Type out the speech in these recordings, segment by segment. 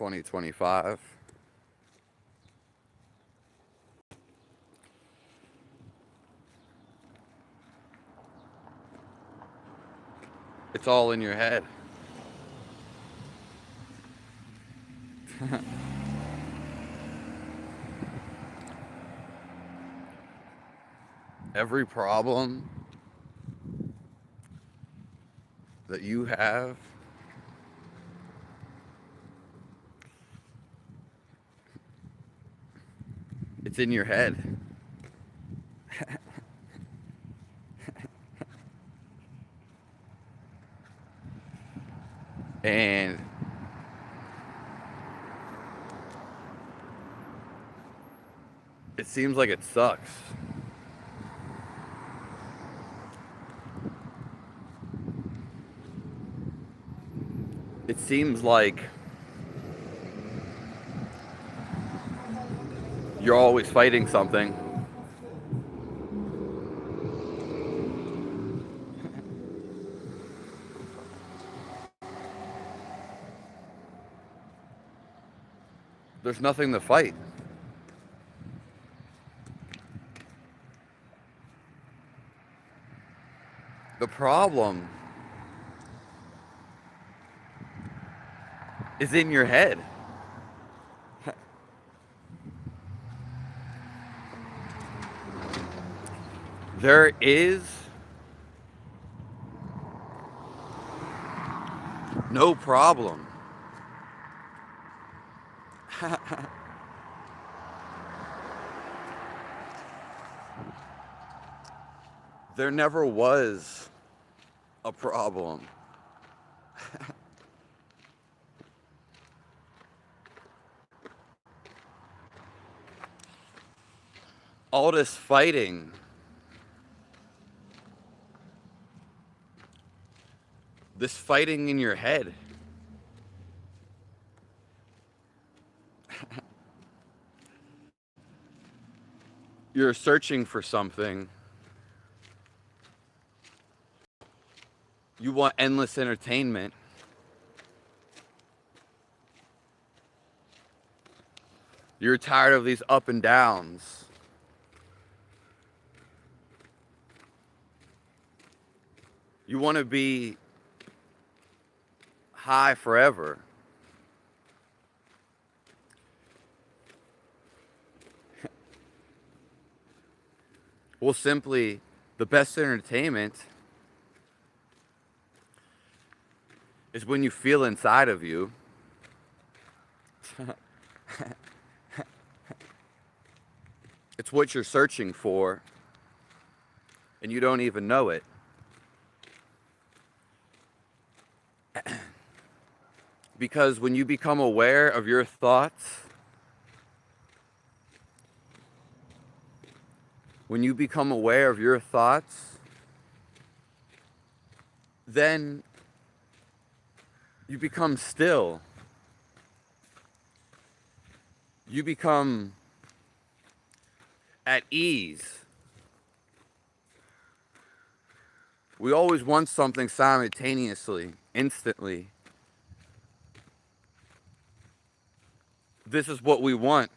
2025. It's all in your head. Every problem that you have it's in your head. And it seems like it sucks. It seems like you're always fighting something. There's nothing to fight. The problem is in your head. There is no problem. There never was a problem. All this fighting in your head. You're searching for something. You want endless entertainment. You're tired of these up and downs. You want to be high forever. Well, simply, the best entertainment is when you feel inside of you it's what you're searching for, and you don't even know it. Because when you become aware of your thoughts, then you become still. You become at ease. We always want something simultaneously, instantly. This is what we want.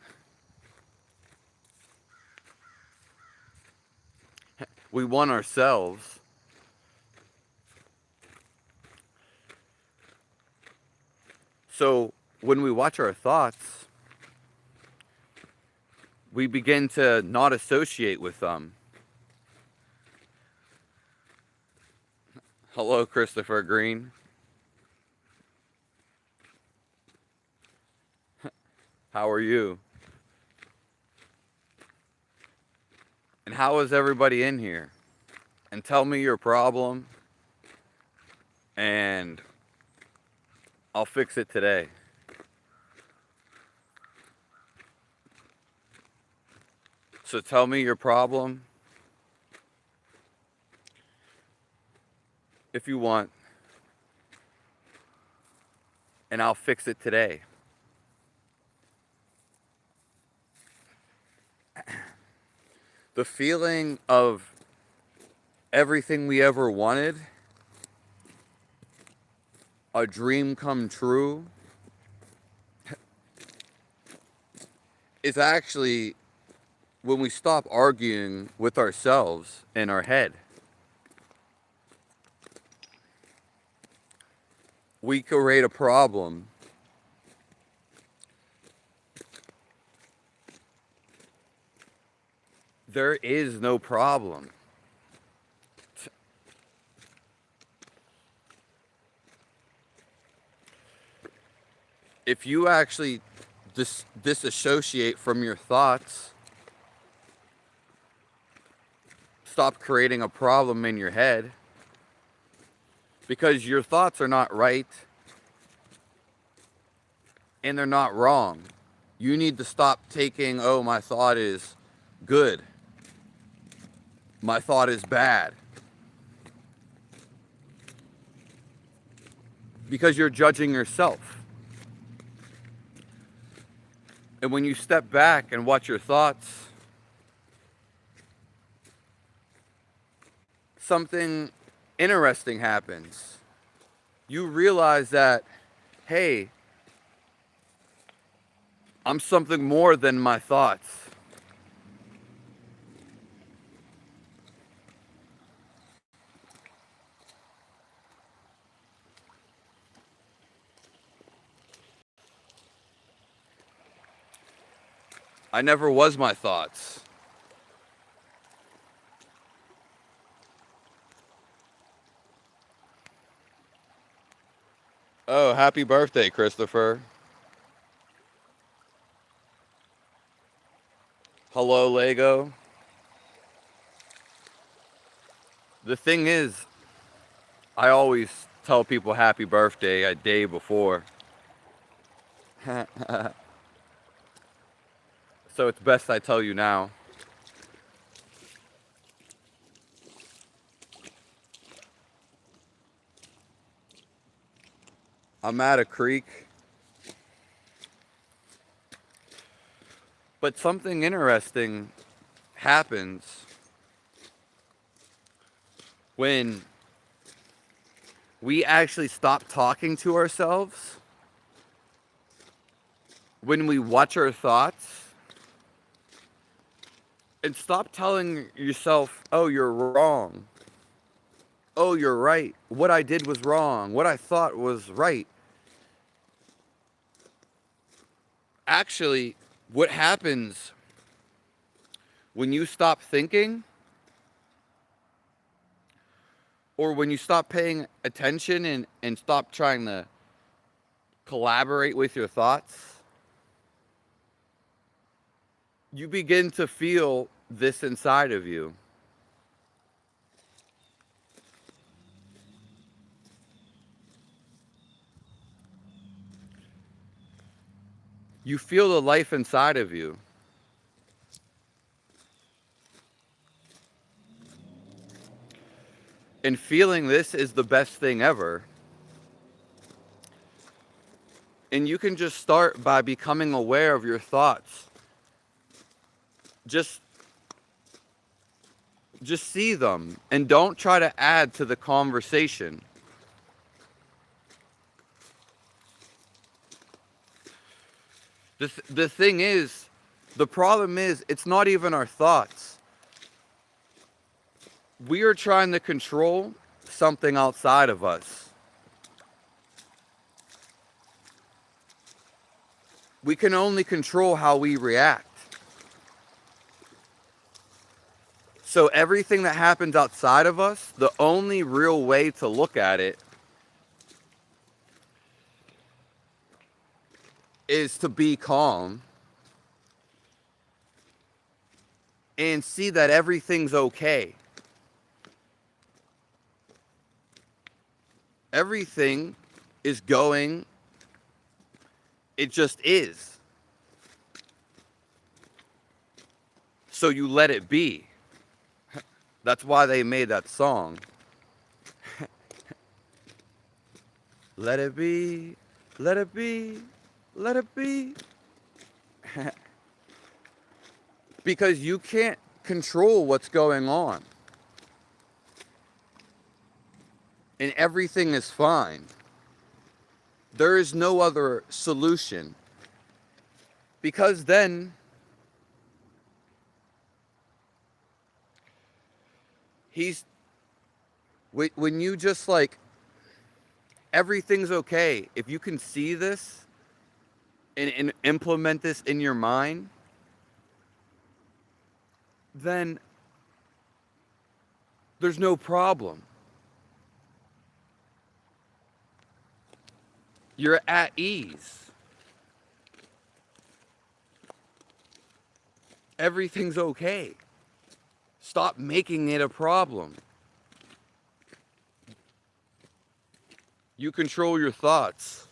We want ourselves. So when we watch our thoughts, we begin to not associate with them. Hello, Christopher Green. How are you? And how is everybody in here? And tell me your problem, and I'll fix it today. So tell me your problem if you want, and I'll fix it today. The feeling of everything we ever wanted, a dream come true, is actually when we stop arguing with ourselves in our head. We create a problem. There is no problem. If you actually disassociate from your thoughts, stop creating a problem in your head, because your thoughts are not right and they're not wrong. You need to stop taking, oh, my thought is good, my thought is bad, because you're judging yourself. And when you step back and watch your thoughts, something interesting happens. You realize that, hey, I'm something more than my thoughts. I never was my thoughts. Oh, happy birthday, Christopher. Hello, Lego. The thing is, I always tell people happy birthday a day before. So it's best I tell you now. I'm at a creek. But something interesting happens when we actually stop talking to ourselves, when we watch our thoughts, and stop telling yourself, oh, you're wrong. Oh, you're right. What I did was wrong. What I thought was right. Actually, what happens when you stop thinking, or when you stop paying attention and stop trying to collaborate with your thoughts, you begin to feel this inside of you. You feel the life inside of you. And feeling this is the best thing ever. And you can just start by becoming aware of your thoughts. Just see them and don't try to add to the conversation. The thing is, the problem is, it's not even our thoughts. We are trying to control something outside of us. We can only control how we react. So everything that happens outside of us, the only real way to look at it is to be calm and see that everything's okay. Everything is going, it just is. So you let it be. That's why they made that song. Let it be, let it be, let it be. Because you can't control what's going on. And everything is fine. There is no other solution. Because then He's, when you just like, everything's okay. If you can see this and implement this in your mind, then there's no problem. You're at ease. Everything's okay. Stop making it a problem. You control your thoughts.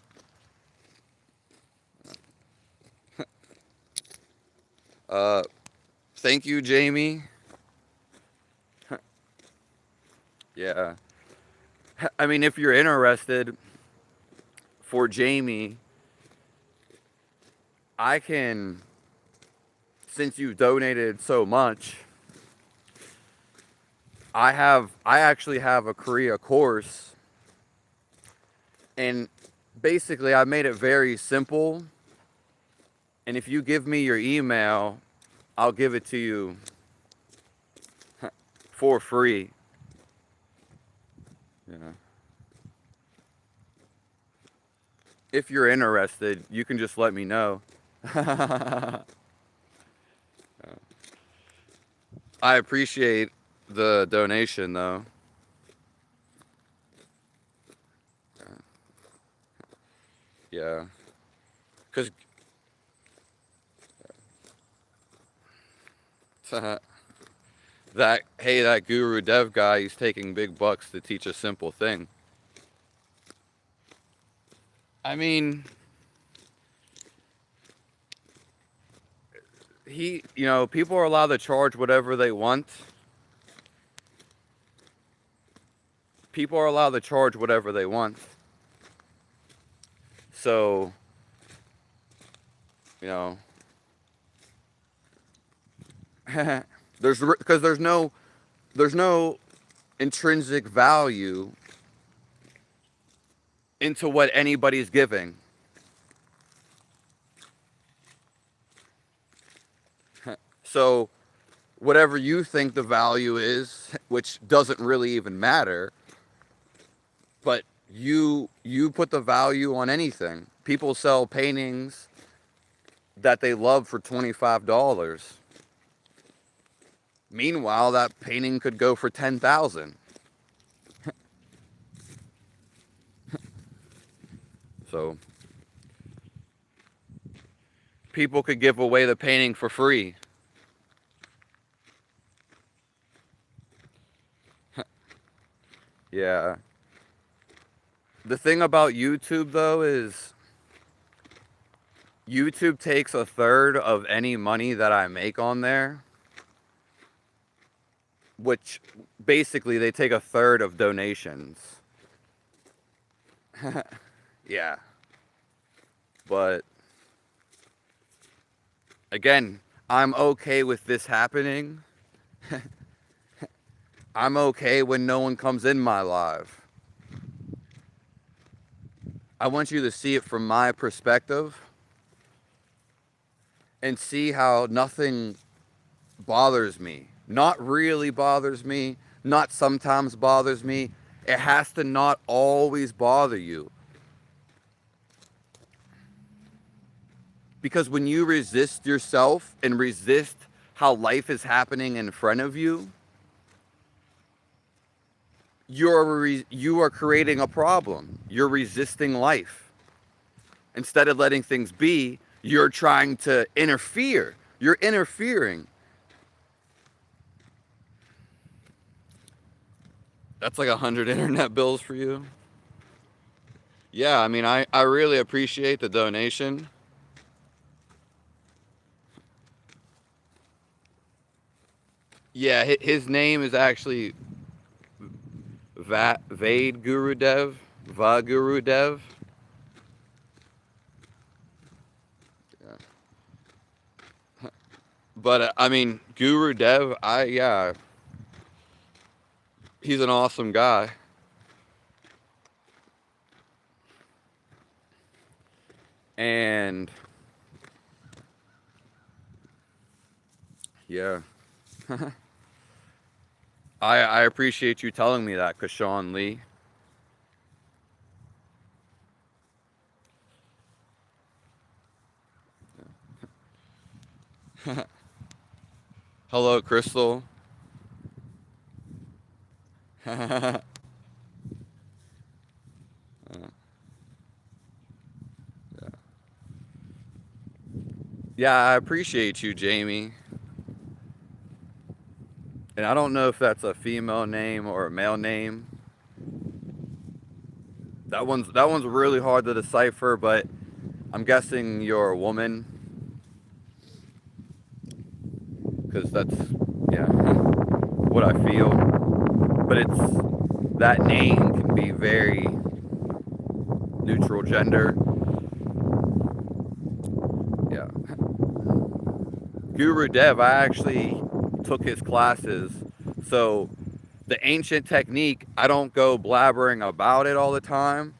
Thank you, Jamie. Yeah. I mean, if you're interested, for Jamie, I can, since you've donated so much, I actually have a Korea course, and basically I made it very simple. And if you give me your email, I'll give it to you for free. Yeah. If you're interested, you can just let me know. I appreciate the donation, though. Yeah. Because that Guru Dev guy, he's taking big bucks to teach a simple thing. I mean, people are allowed to charge whatever they want. People are allowed to charge whatever they want. So, because there's no intrinsic value into what anybody's giving. So, whatever you think the value is, which doesn't really even matter, but you put the value on anything. People sell paintings that they love for $25. Meanwhile, that painting could go for $10,000. So, people could give away the painting for free. Yeah. The thing about YouTube, though, is YouTube takes a third of any money that I make on there, which basically they take a third of donations. Yeah. But again, I'm okay with this happening. I'm okay when no one comes in my live. I want you to see it from my perspective and see how nothing bothers me. Not really bothers me, not sometimes bothers me. It has to not always bother you. Because when you resist yourself and resist how life is happening in front of you, you are creating a problem. You're resisting life. Instead of letting things be, you're trying to interfere. You're interfering. That's like 100 internet bills for you. Yeah, I mean, I really appreciate the donation. Yeah, his name is actually Vade Guru Dev. Guru Dev. Yeah. But I mean, Guru Dev, he's an awesome guy. And yeah. I appreciate you telling me that, Kashawn Lee. Hello, Crystal. Yeah, I appreciate you, Jamie. And I don't know if that's a female name or a male name. That one's really hard to decipher, but I'm guessing you're a woman, because that's, yeah, what I feel. But that name can be very neutral gender. Yeah. Guru Dev, I actually took his classes. So the ancient technique, I don't go blabbering about it all the time.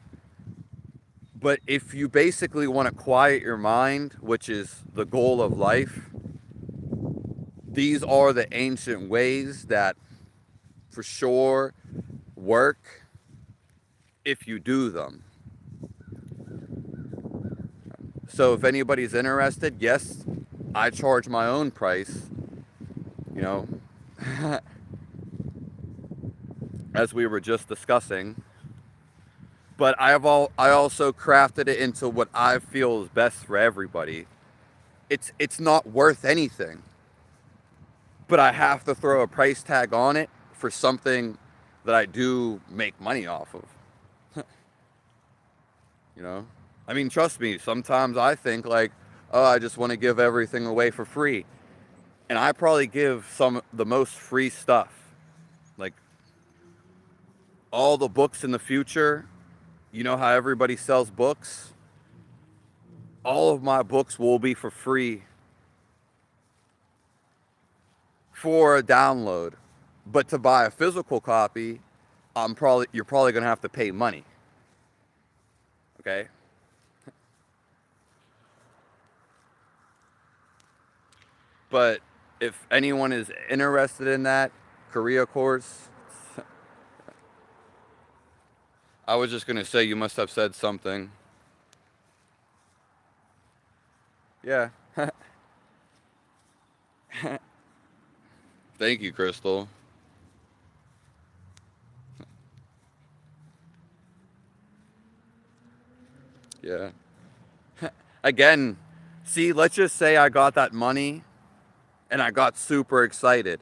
But if you basically want to quiet your mind, which is the goal of life, these are the ancient ways that for sure work if you do them. So if anybody's interested, yes, I charge my own price, you know, as we were just discussing. But I also crafted it into what I feel is best for everybody. It's not worth anything, but I have to throw a price tag on it for something that I do make money off of. You know? I mean, trust me, sometimes I think like, oh, I just want to give everything away for free. And I probably give the most free stuff. Like all the books in the future, you know how everybody sells books? All of my books will be for free for a download. But to buy a physical copy, you're probably going to have to pay money. Okay? But if anyone is interested in that Korea course, I was just going to say you must have said something. Yeah. Thank you, Crystal. Yeah. Again, see, let's just say I got that money and I got super excited.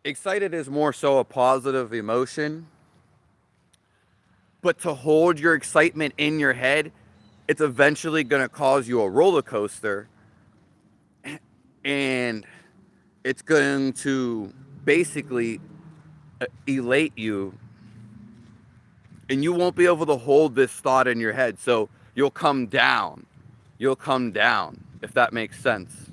Excited is more so a positive emotion. But to hold your excitement in your head, it's eventually going to cause you a roller coaster. And it's going to basically elate you. And you won't be able to hold this thought in your head. So you'll come down. You'll come down, if that makes sense.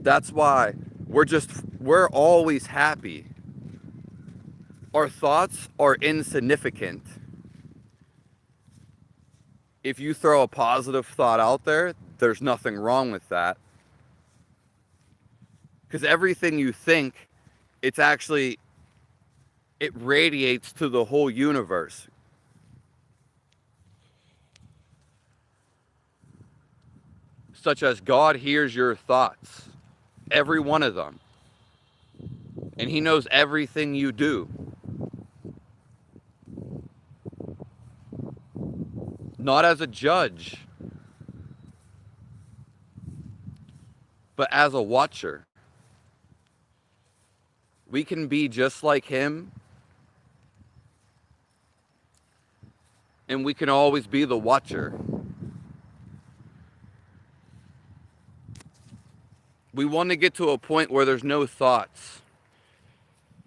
That's why we're always happy. Our thoughts are insignificant. If you throw a positive thought out there, there's nothing wrong with that. Because everything you think, it radiates to the whole universe. Such as God hears your thoughts, every one of them. And He knows everything you do. Not as a judge, but as a watcher. We can be just like Him, and we can always be the watcher. We want to get to a point where there's no thoughts,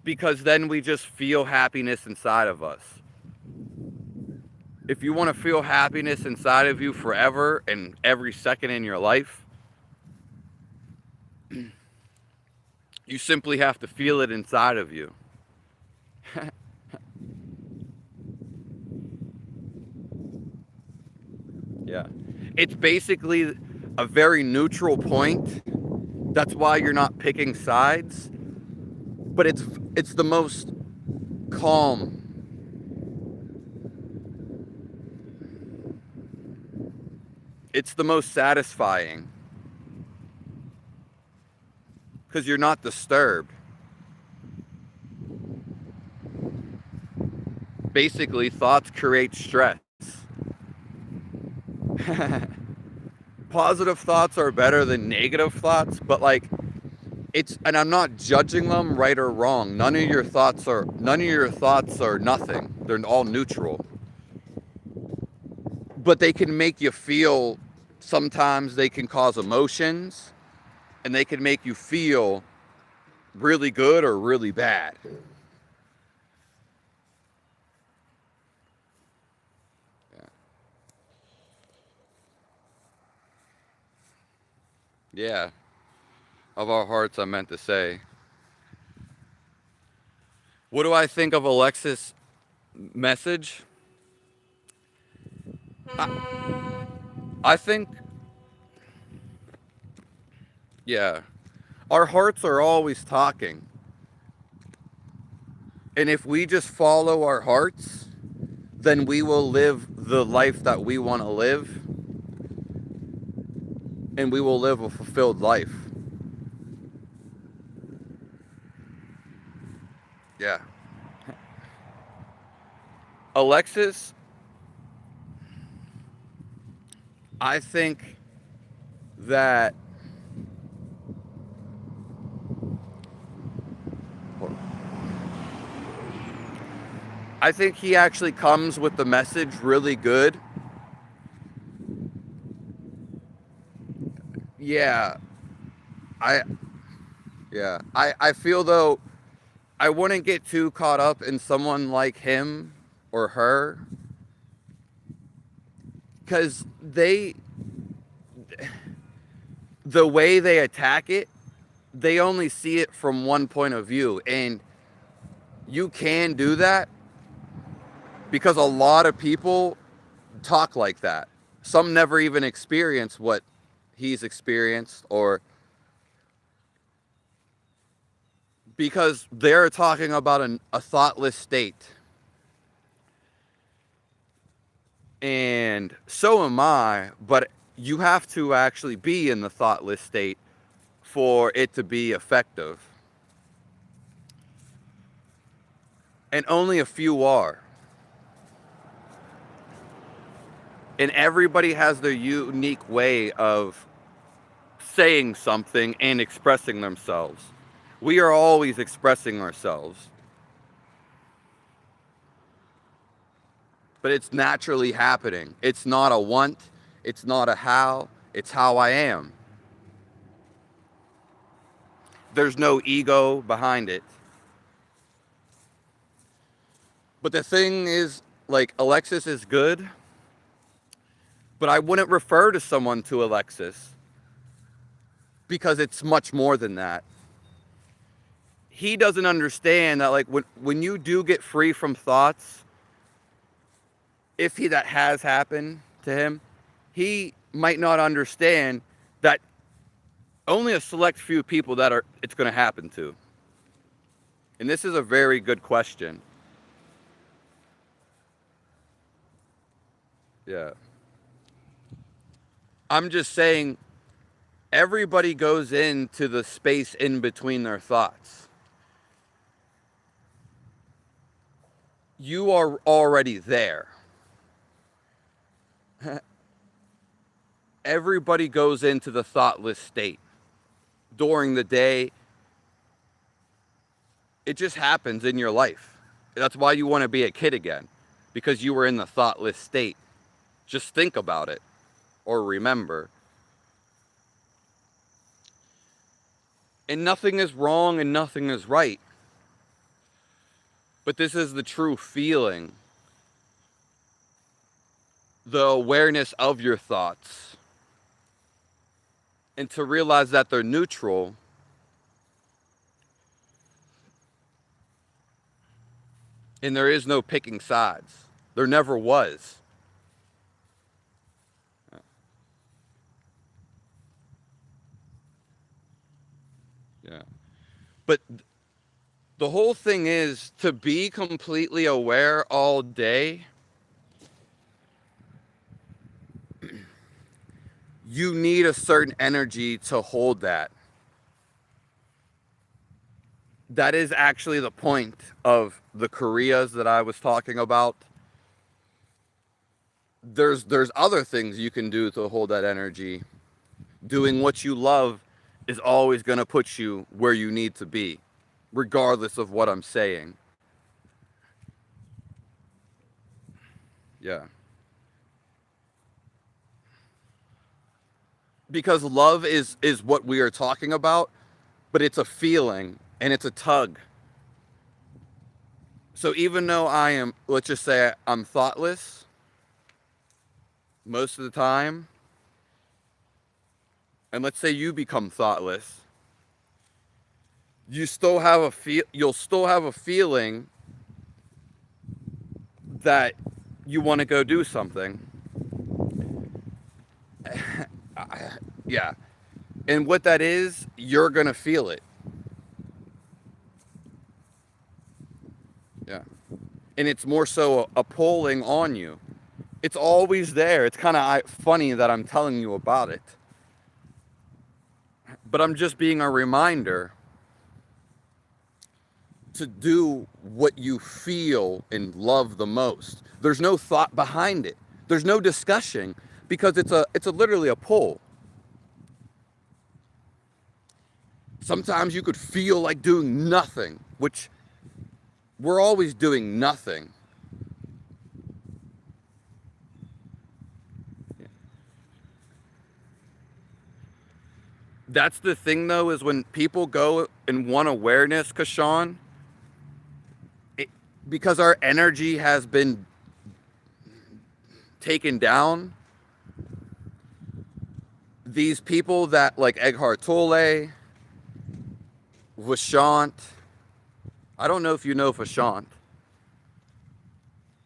because then we just feel happiness inside of us. If you want to feel happiness inside of you forever and every second in your life, you simply have to feel it inside of you. Yeah. It's basically a very neutral point That's why you're not picking sides, but it's the most calm. It's the most satisfying because you're not disturbed. Basically, thoughts create stress. Positive thoughts are better than negative thoughts, but like and I'm not judging them right or wrong. None of your thoughts are nothing. They're all neutral. But they can make you feel, sometimes they can cause emotions, and they can make you feel really good or really bad. Yeah. Of our hearts, I meant to say. What do I think of Alexis' message? I think, yeah, our hearts are always talking. And if we just follow our hearts, then we will live the life that we want to live. And we will live a fulfilled life. Yeah. Alexis, I think that he actually comes with the message really good. Yeah. I feel though I wouldn't get too caught up in someone like him or her, because the way they attack it, they only see it from one point of view. And you can do that because a lot of people talk like that. Some never even experience what he's experienced, or because they're talking about a thoughtless state. And so am I, but you have to actually be in the thoughtless state for it to be effective. And only a few are. And everybody has their unique way of saying something and expressing themselves. We are always expressing ourselves. But it's naturally happening. It's not a want, it's not a how, it's how I am. There's no ego behind it. But the thing is, like, Alexis is good, but I wouldn't refer to someone to Alexis because it's much more than that. He doesn't understand that, like, when you do get free from thoughts, if that has happened to him, he might not understand that only a select few people it's going to happen to. And this is a very good question. Yeah. I'm just saying, everybody goes into the space in between their thoughts. You are already there. Everybody goes into the thoughtless state during the day. It just happens in your life. That's why you want to be a kid again, because you were in the thoughtless state. Just think about it, or remember. And nothing is wrong and nothing is right. But this is the true feeling. The awareness of your thoughts. And to realize that they're neutral. And there is no picking sides. There never was. But the whole thing is to be completely aware all day. You need a certain energy to hold that. That is actually the point of the Koriyas that I was talking about. There's other things you can do to hold that energy. Doing what you love is always going to put you where you need to be, regardless of what I'm saying. Yeah. Because love is what we are talking about, but it's a feeling and it's a tug. So even though I am, let's just say I'm thoughtless most of the time, and let's say you become thoughtless, you'll still have a feeling that you want to go do something. Yeah. And what that is, you're going to feel it. Yeah. And it's more so a pulling on you. It's always there. It's kind of funny that I'm telling you about it. But I'm just being a reminder to do what you feel and love the most. There's no thought behind it. There's no discussion because it's literally a pull. Sometimes you could feel like doing nothing, which we're always doing nothing. That's the thing, though, is when people go and want awareness, Kashawn, because our energy has been taken down, these people that, like Eckhart Tolle, Vashant, I don't know if you know Vashant.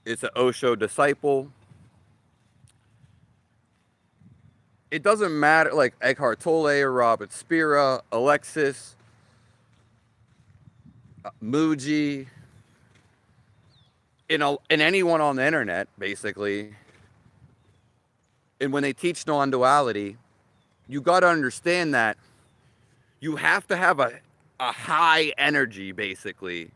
It's an Osho disciple. It doesn't matter, like Eckhart Tolle, Robert Spira, Alexis, Mooji, and anyone on the internet, basically. And when they teach non-duality, you got to understand that you have to have a high energy, basically,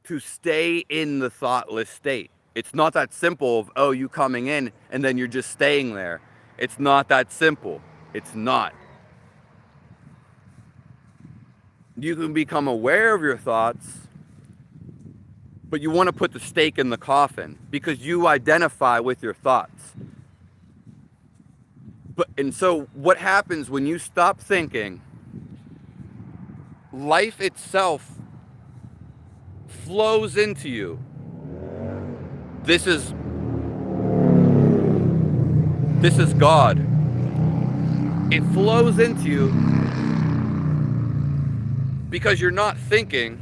to stay in the thoughtless state. It's not that simple of, oh, you coming in and then you're just staying there. It's not that simple. It's not. You can become aware of your thoughts, but you want to put the stake in the coffin because you identify with your thoughts. And so what happens when you stop thinking? Life itself flows into you. This is God. It flows into you because you're not thinking.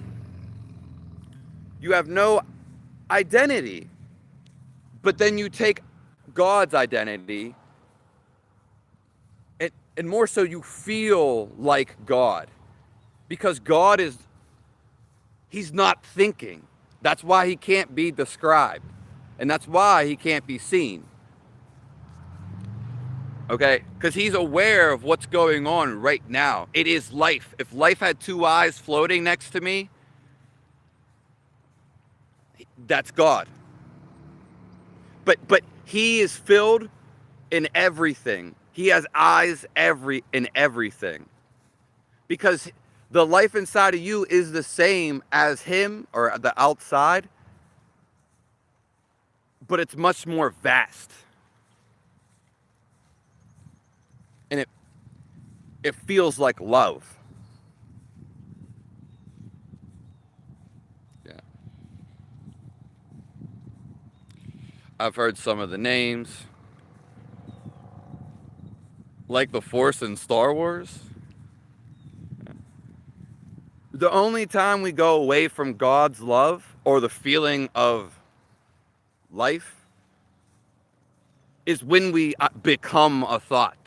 You have no identity. But then you take God's identity, and more so you feel like God. Because God he's not thinking. That's why he can't be described. And that's why he can't be seen. Okay? Because he's aware of what's going on right now. It is life. If life had two eyes floating next to me, that's God. But he is filled in everything. He has eyes in everything. Because the life inside of you is the same as him or the outside, but it's much more vast. And it feels like love. Yeah. I've heard some of the names. Like the Force in Star Wars. The only time we go away from God's love or the feeling of life is when we become a thought.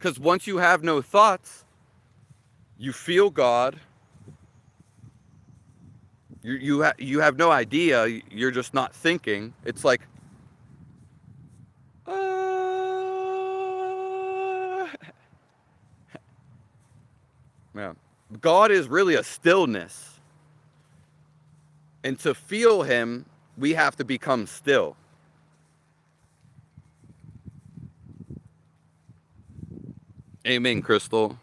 Because once you have no thoughts, you feel God. You have no idea. You're just not thinking. It's like, yeah. God is really a stillness. And to feel him, we have to become still. Amen, Crystal.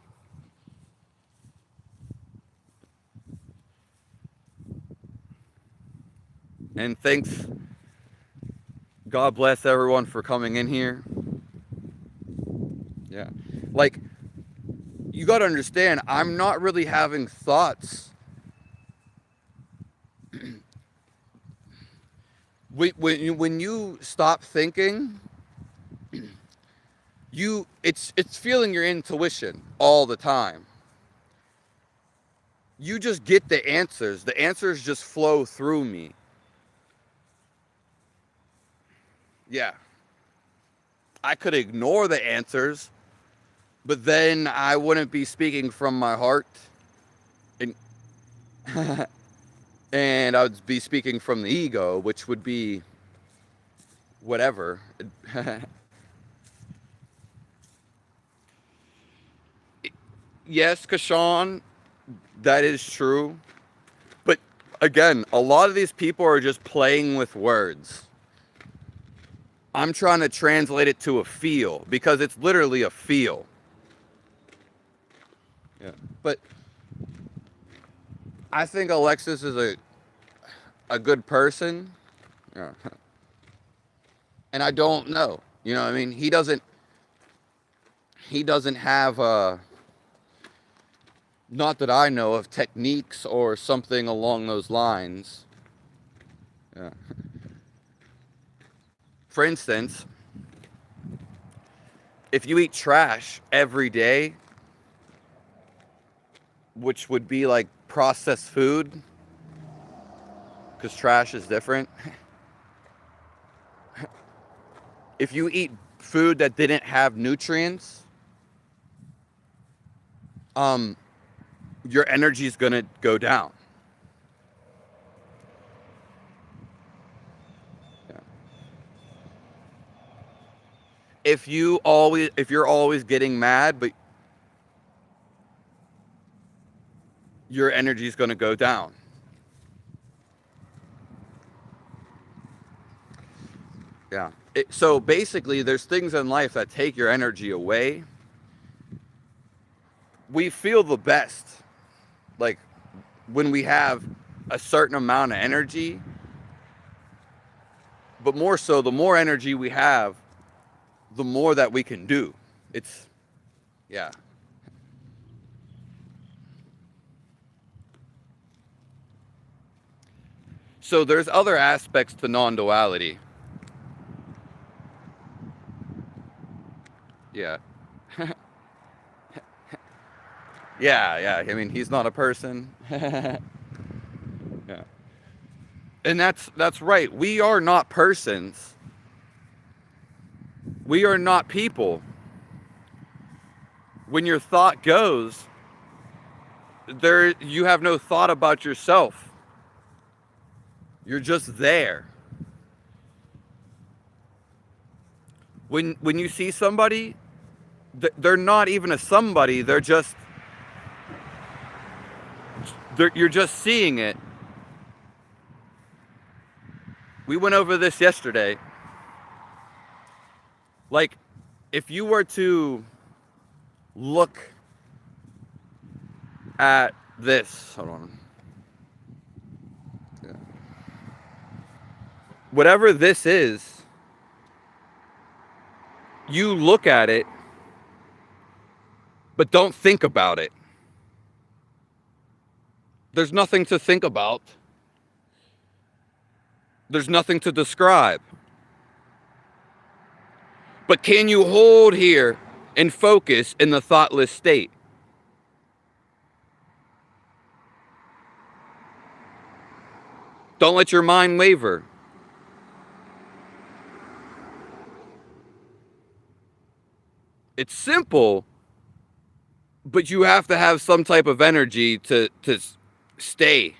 And thanks. God bless everyone for coming in here. Yeah. Like, you got to understand, I'm not really having thoughts. When you stop thinking, it's feeling your intuition all the time. You just get the answers. The answers just flow through me. Yeah. I could ignore the answers, but then I wouldn't be speaking from my heart. And and I would be speaking from the ego, which would be whatever. Yes, Kashawn, that is true. But again, a lot of these people are just playing with words. I'm trying to translate it to a feel, because it's literally a feel. Yeah. But I think Alexis is a good person. Yeah. And I don't know. You know what I mean? He doesn't have not that I know of, techniques or something along those lines. Yeah. For instance, if you eat trash every day, which would be like processed food, because trash is different. If you eat food that didn't have nutrients, your energy is going to go down. Yeah. If you're always getting mad, but your energy is going to go down. Yeah. So basically, there's things in life that take your energy away. We feel the best, like, when we have a certain amount of energy. But more so, the more energy we have, the more that we can do. It's, yeah. So there's other aspects to non-duality. Yeah. Yeah. I mean, he's not a person. Yeah. And that's right. We are not persons. We are not people. When your thought goes, you have no thought about yourself. You're just there. When you see somebody, they're not even a somebody. You're just seeing it. We went over this yesterday. Like, if you were to look at this, hold on. Yeah. Whatever this is, you look at it, but don't think about it. There's nothing to think about. There's nothing to describe. But can you hold here and focus in the thoughtless state? Don't let your mind waver. It's simple, But you have to have some type of energy to stay.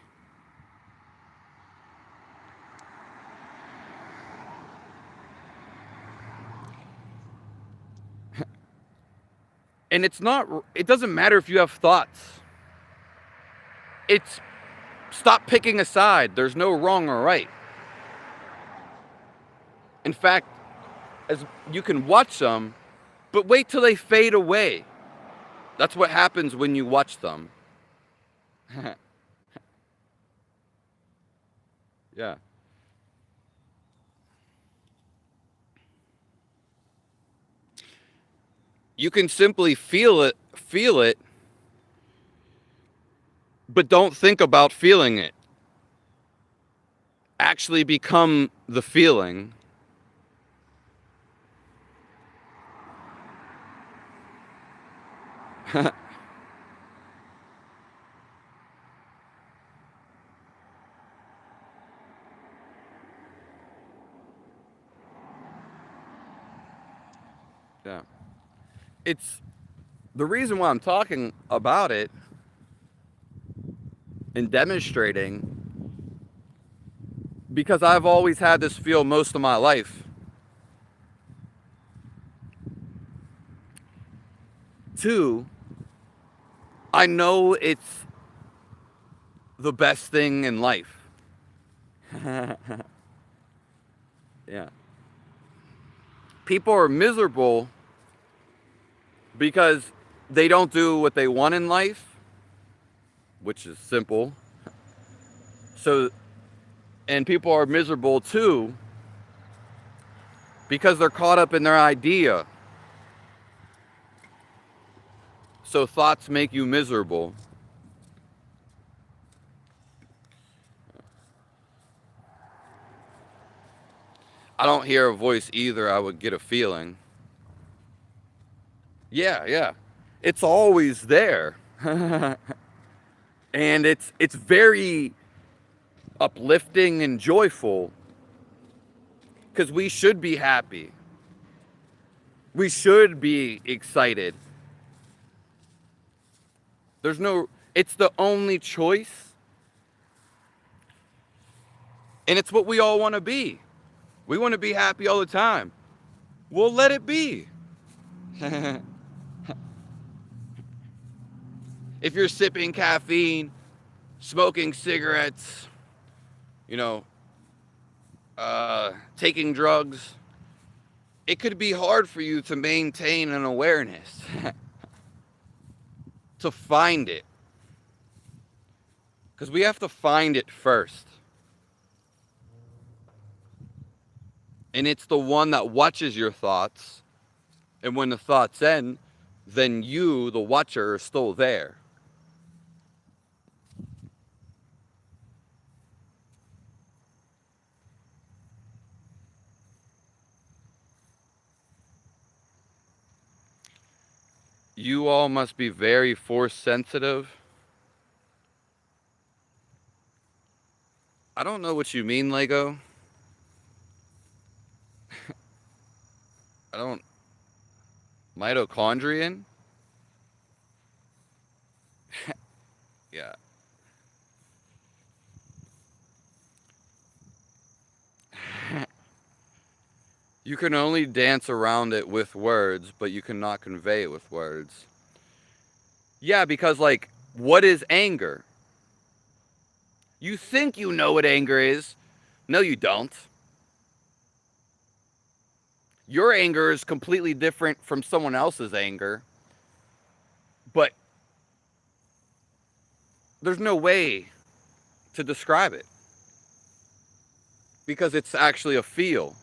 And it doesn't matter if you have thoughts. It's stop picking a side. There's no wrong or right. In fact, as you can watch them, but wait till they fade away. That's what happens when you watch them. Yeah. You can simply feel it, but don't think about feeling it. Actually become the feeling. Yeah. It's the reason why I'm talking about it and demonstrating, because I've always had this feel most of my life. Two, I know it's the best thing in life. Yeah. People are miserable because they don't do what they want in life, which is simple. So, and people are miserable too because they're caught up in their idea. So thoughts make you miserable. I don't hear a voice either. I would get a feeling. Yeah, yeah. It's always there. And it's very uplifting and joyful because we should be happy. We should be excited. It's the only choice. And it's what we all want to be. We want to be happy all the time. Well, let it be. If you're sipping caffeine, smoking cigarettes, you know, taking drugs, it could be hard for you to maintain an awareness, to find it. Because we have to find it first. And it's the one that watches your thoughts. And when the thoughts end, then you, the watcher, are still there. You all must be very force sensitive. I don't know what you mean, Lego. I don't. Mitochondrian? Yeah. You can only dance around it with words, but you cannot convey it with words. Yeah, because, like, what is anger? You think you know what anger is. No, you don't. Your anger is completely different from someone else's anger. But there's no way to describe it. Because it's actually a feel.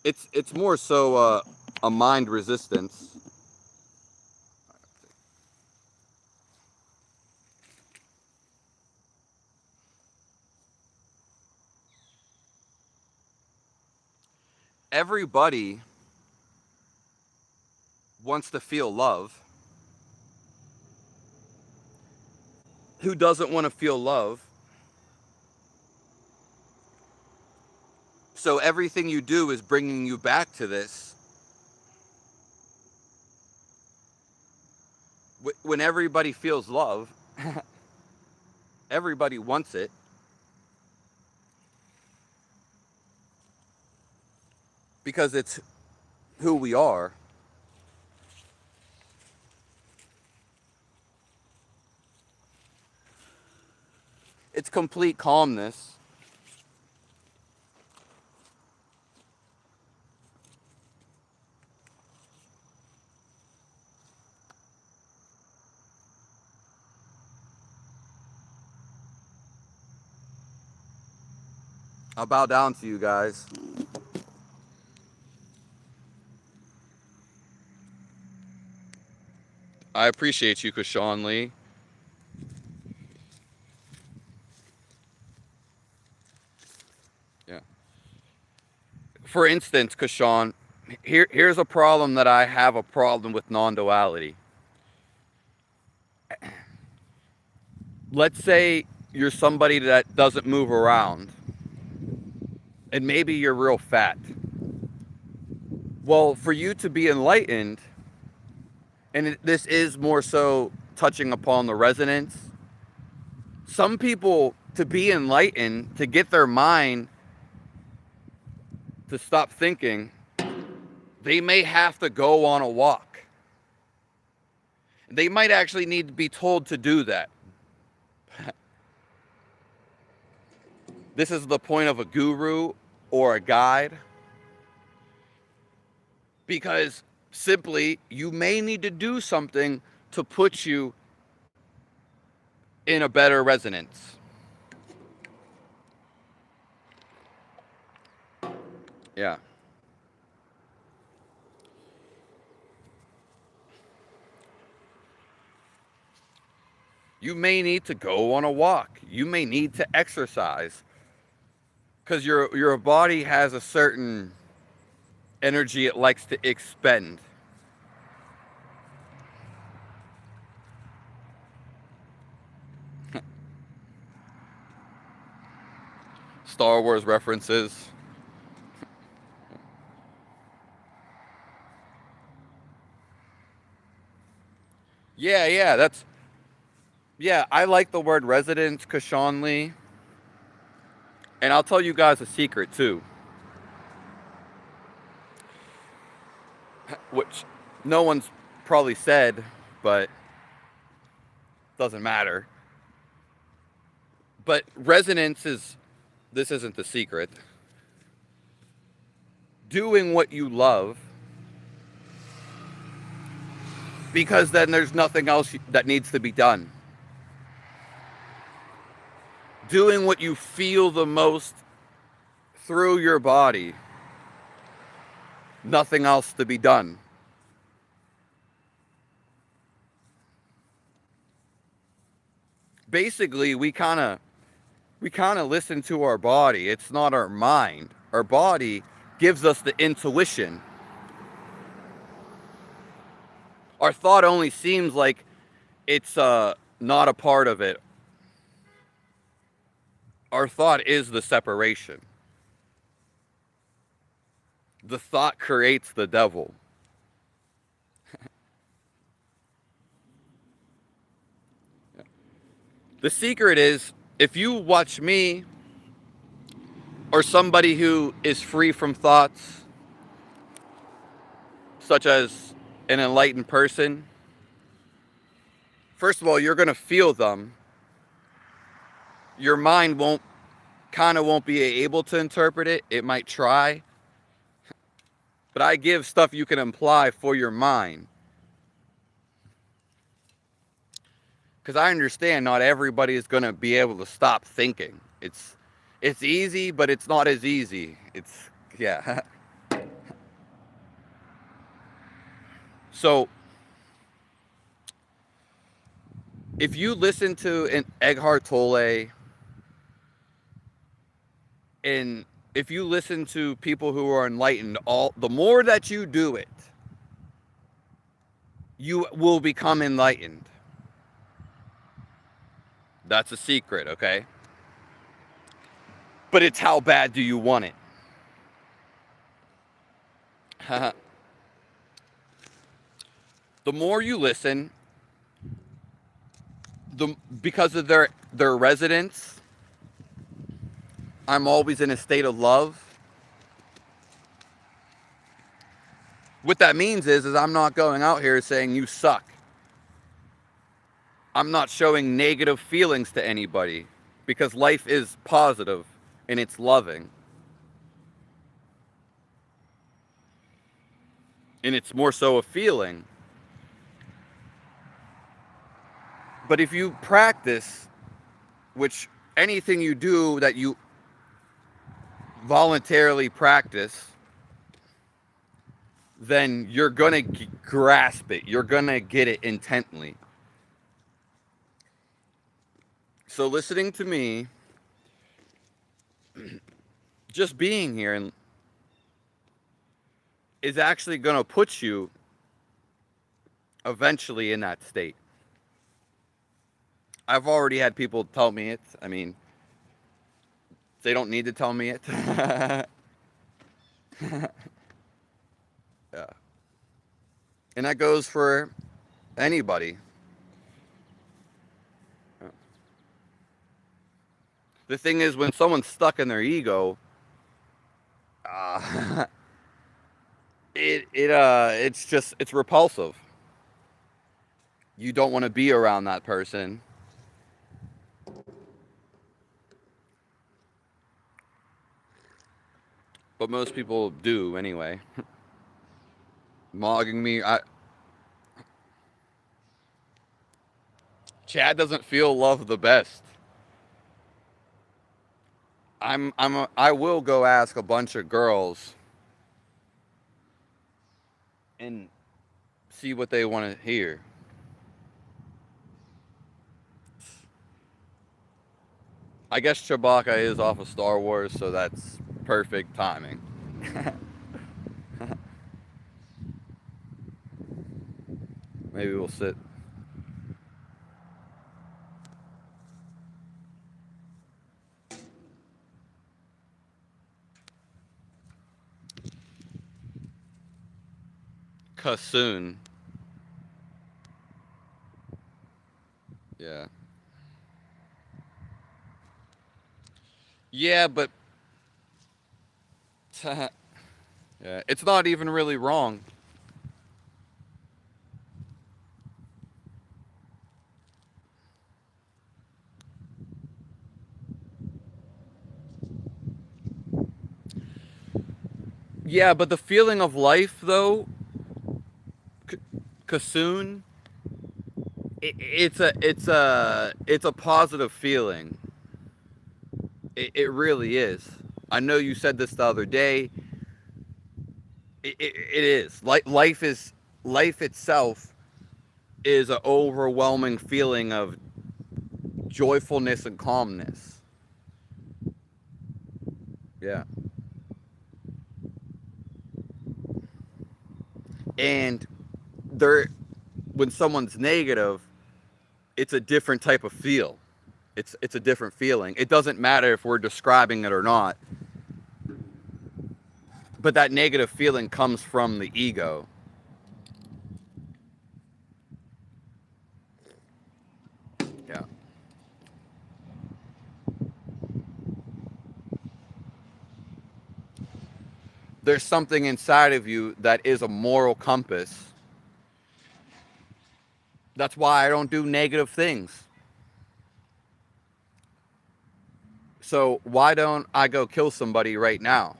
It's more so a mind resistance. Everybody wants to feel love. Who doesn't want to feel love? So everything you do is bringing you back to this. when everybody feels love, everybody wants it. Because it's who we are. It's complete calmness. I'll bow down to you guys. I appreciate you, Kashawn Lee. Yeah. For instance, Kashawn, here's a problem that I have a problem with non-duality. Let's say you're somebody that doesn't move around, and maybe you're real fat. Well, for you to be enlightened, and this is more so touching upon the resonance, some people, to be enlightened, to get their mind to stop thinking, they may have to go on a walk. They might actually need to be told to do that. This is the point of a guru or a guide. Because simply, you may need to do something to put you in a better resonance. Yeah. You may need to go on a walk. You may need to exercise. Because your body has a certain energy it likes to expend. Star Wars references. Yeah, I like the word resonance, Kashawn Lee. And I'll tell you guys a secret too. Which no one's probably said, but doesn't matter. But resonance is, this isn't the secret. Doing what you love, because then there's nothing else that needs to be done. Doing what you feel the most through your body, nothing else to be done. Basically, we kind of listen to our body. It's not our mind. Our body gives us the intuition. Our thought only seems like it's not a part of it. Our thought is the separation. The thought creates the devil. The secret is, if you watch me or somebody who is free from thoughts, such as an enlightened person, first of all, you're going to feel them. Your mind won't be able to interpret it. It might try. But I give stuff you can imply for your mind. Because I understand not everybody is going to be able to stop thinking. It's easy, but it's not as easy. Yeah. So, if you listen to an Eckhart Tolle, and if you listen to people who are enlightened, the more that you do it, you will become enlightened. That's a secret, okay? But it's how bad do you want it? The more you listen, Because of their residence, I'm always in a state of love. What that means is I'm not going out here saying you suck. I'm not showing negative feelings to anybody because life is positive and it's loving. And it's more so a feeling. But if you practice, which anything you do that you voluntarily practice, then you're going to grasp it. You're going to get it intently. So listening to me, just being here and is actually going to put you eventually in that state. I've already had people tell me it. I mean, they don't need to tell me it. Yeah. And that goes for anybody. The thing is, when someone's stuck in their ego, it's repulsive. You don't want to be around that person. But most people do anyway. Mogging me. Chad doesn't feel love the best. I will go ask a bunch of girls and see what they want to hear. I guess Chewbacca is off of Star Wars, so that's perfect timing. Maybe we'll sit. Kassoon. Yeah. Yeah, but yeah, it's not even really wrong. Yeah, but the feeling of life, though, Kassoon, it's a positive feeling. It really is. I know you said this the other day. It is. Life itself is an overwhelming feeling of joyfulness and calmness. Yeah. And there, when someone's negative, it's a different type of feel. It's a different feeling. It doesn't matter if we're describing it or not. But that negative feeling comes from the ego. Yeah. There's something inside of you that is a moral compass. That's why I don't do negative things. So why don't I go kill somebody right now?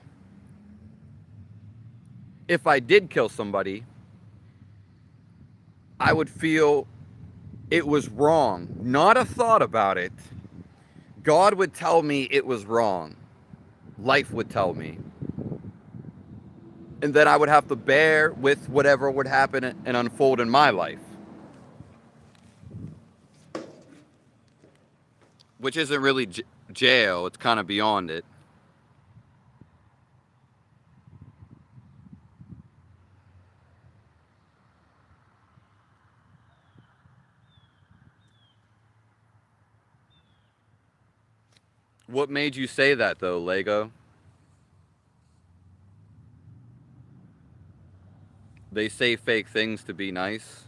If I did kill somebody, I would feel it was wrong. Not a thought about it. God would tell me it was wrong. Life would tell me. And then I would have to bear with whatever would happen and unfold in my life. Which isn't really jail, it's kind of beyond it. What made you say that though, Lego? They say fake things to be nice.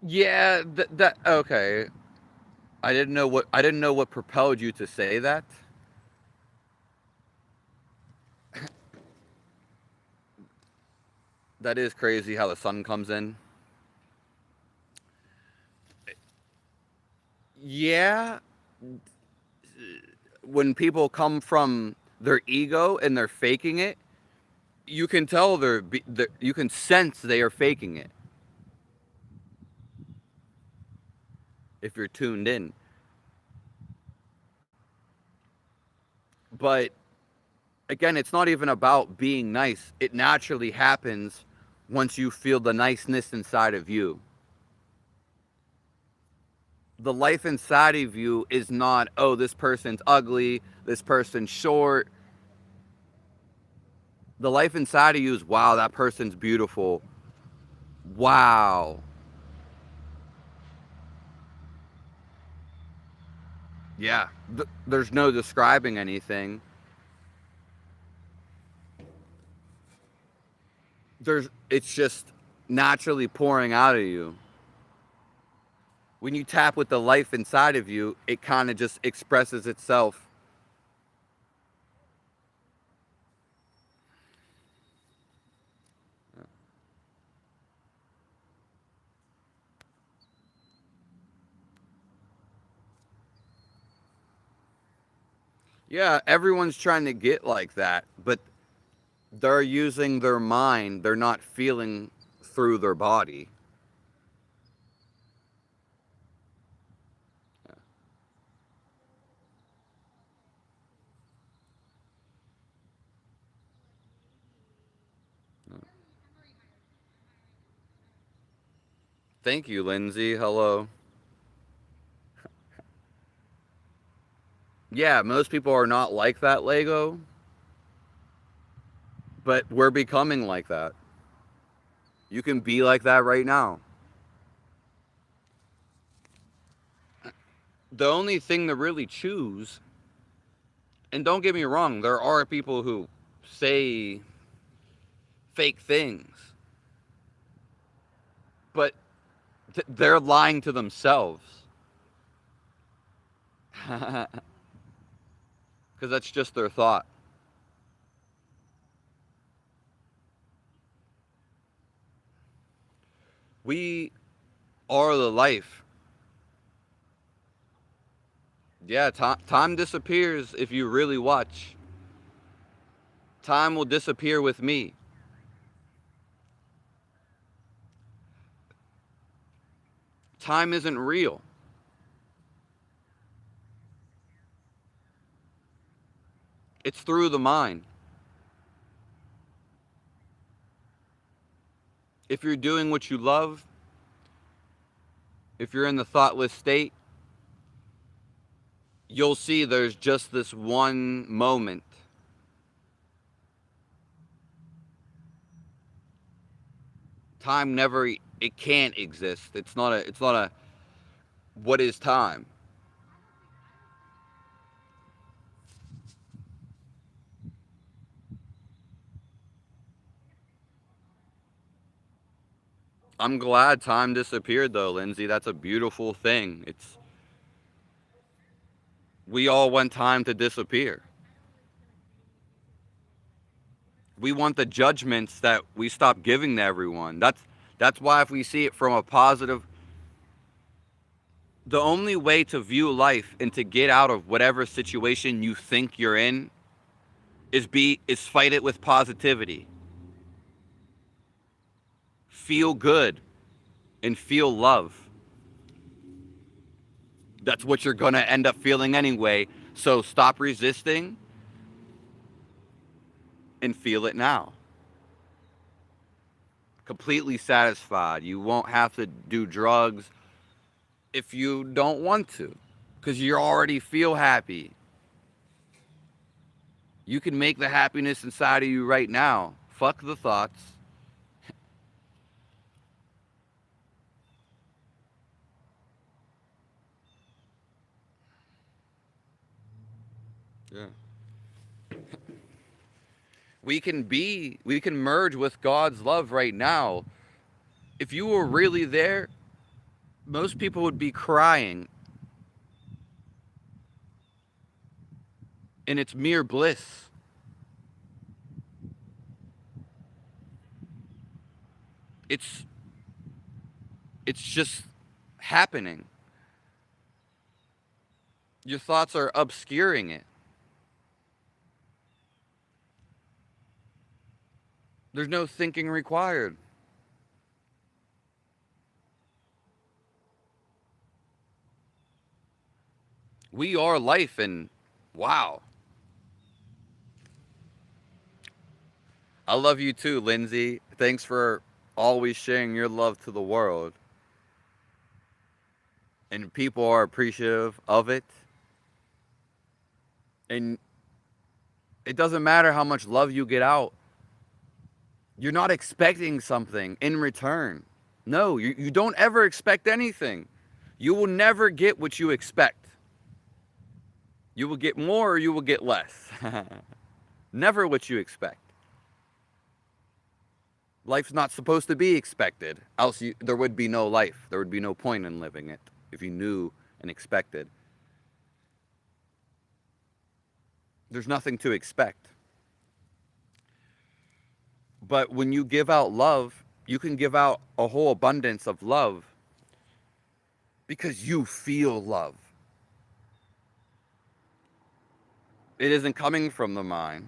Yeah, that okay. I didn't know what propelled you to say that. That is crazy how the sun comes in. Yeah, when people come from their ego and they're faking it, you can tell you can sense they are faking it if you're tuned in. But again, it's not even about being nice. It naturally happens once you feel the niceness inside of you. The life inside of you is not, oh, this person's ugly, this person's short. The life inside of you is, wow, that person's beautiful. Wow. Yeah. There's no describing anything. It's just naturally pouring out of you. When you tap with the life inside of you, it kind of just expresses itself. Yeah, everyone's trying to get like that, but they're using their mind. They're not feeling through their body. Thank you, Lindsay. Hello. Yeah, most people are not like that, Lego, but we're becoming like that. You can be like that right now. The only thing to really choose, and don't get me wrong, there are people who say fake things, but they're lying to themselves. Because that's just their thought. We are the life. Yeah, time disappears if you really watch. Time will disappear with me. Time isn't real. It's through the mind. If you're doing what you love, if you're in the thoughtless state, you'll see there's just this one moment. Time never, it can't exist. It's not a what is time? I'm glad time disappeared though, Lindsay. That's a beautiful thing. It's we all want time to disappear. We want the judgments that we stop giving to everyone. That's why if we see it from a positive, the only way to view life and to get out of whatever situation you think you're in is fight it with positivity. Feel good and feel love. That's what you're going to end up feeling anyway. So stop resisting and feel it now. Completely satisfied. You won't have to do drugs if you don't want to because you already feel happy. You can make the happiness inside of you right now. Fuck the thoughts. Yeah. We can merge with God's love right now. If you were really there, most people would be crying, and it's mere bliss. It's it's just happening. Your thoughts are obscuring it. There's no thinking required. We are life, and wow. I love you too, Lindsay. Thanks for always sharing your love to the world. And people are appreciative of it. And it doesn't matter how much love you get out. You're not expecting something in return. No, you don't ever expect anything. You will never get what you expect. You will get more or you will get less. Never what you expect. Life's not supposed to be expected, else there would be no life. There would be no point in living it if you knew and expected. There's nothing to expect. But when you give out love, you can give out a whole abundance of love because you feel love. It isn't coming from the mind.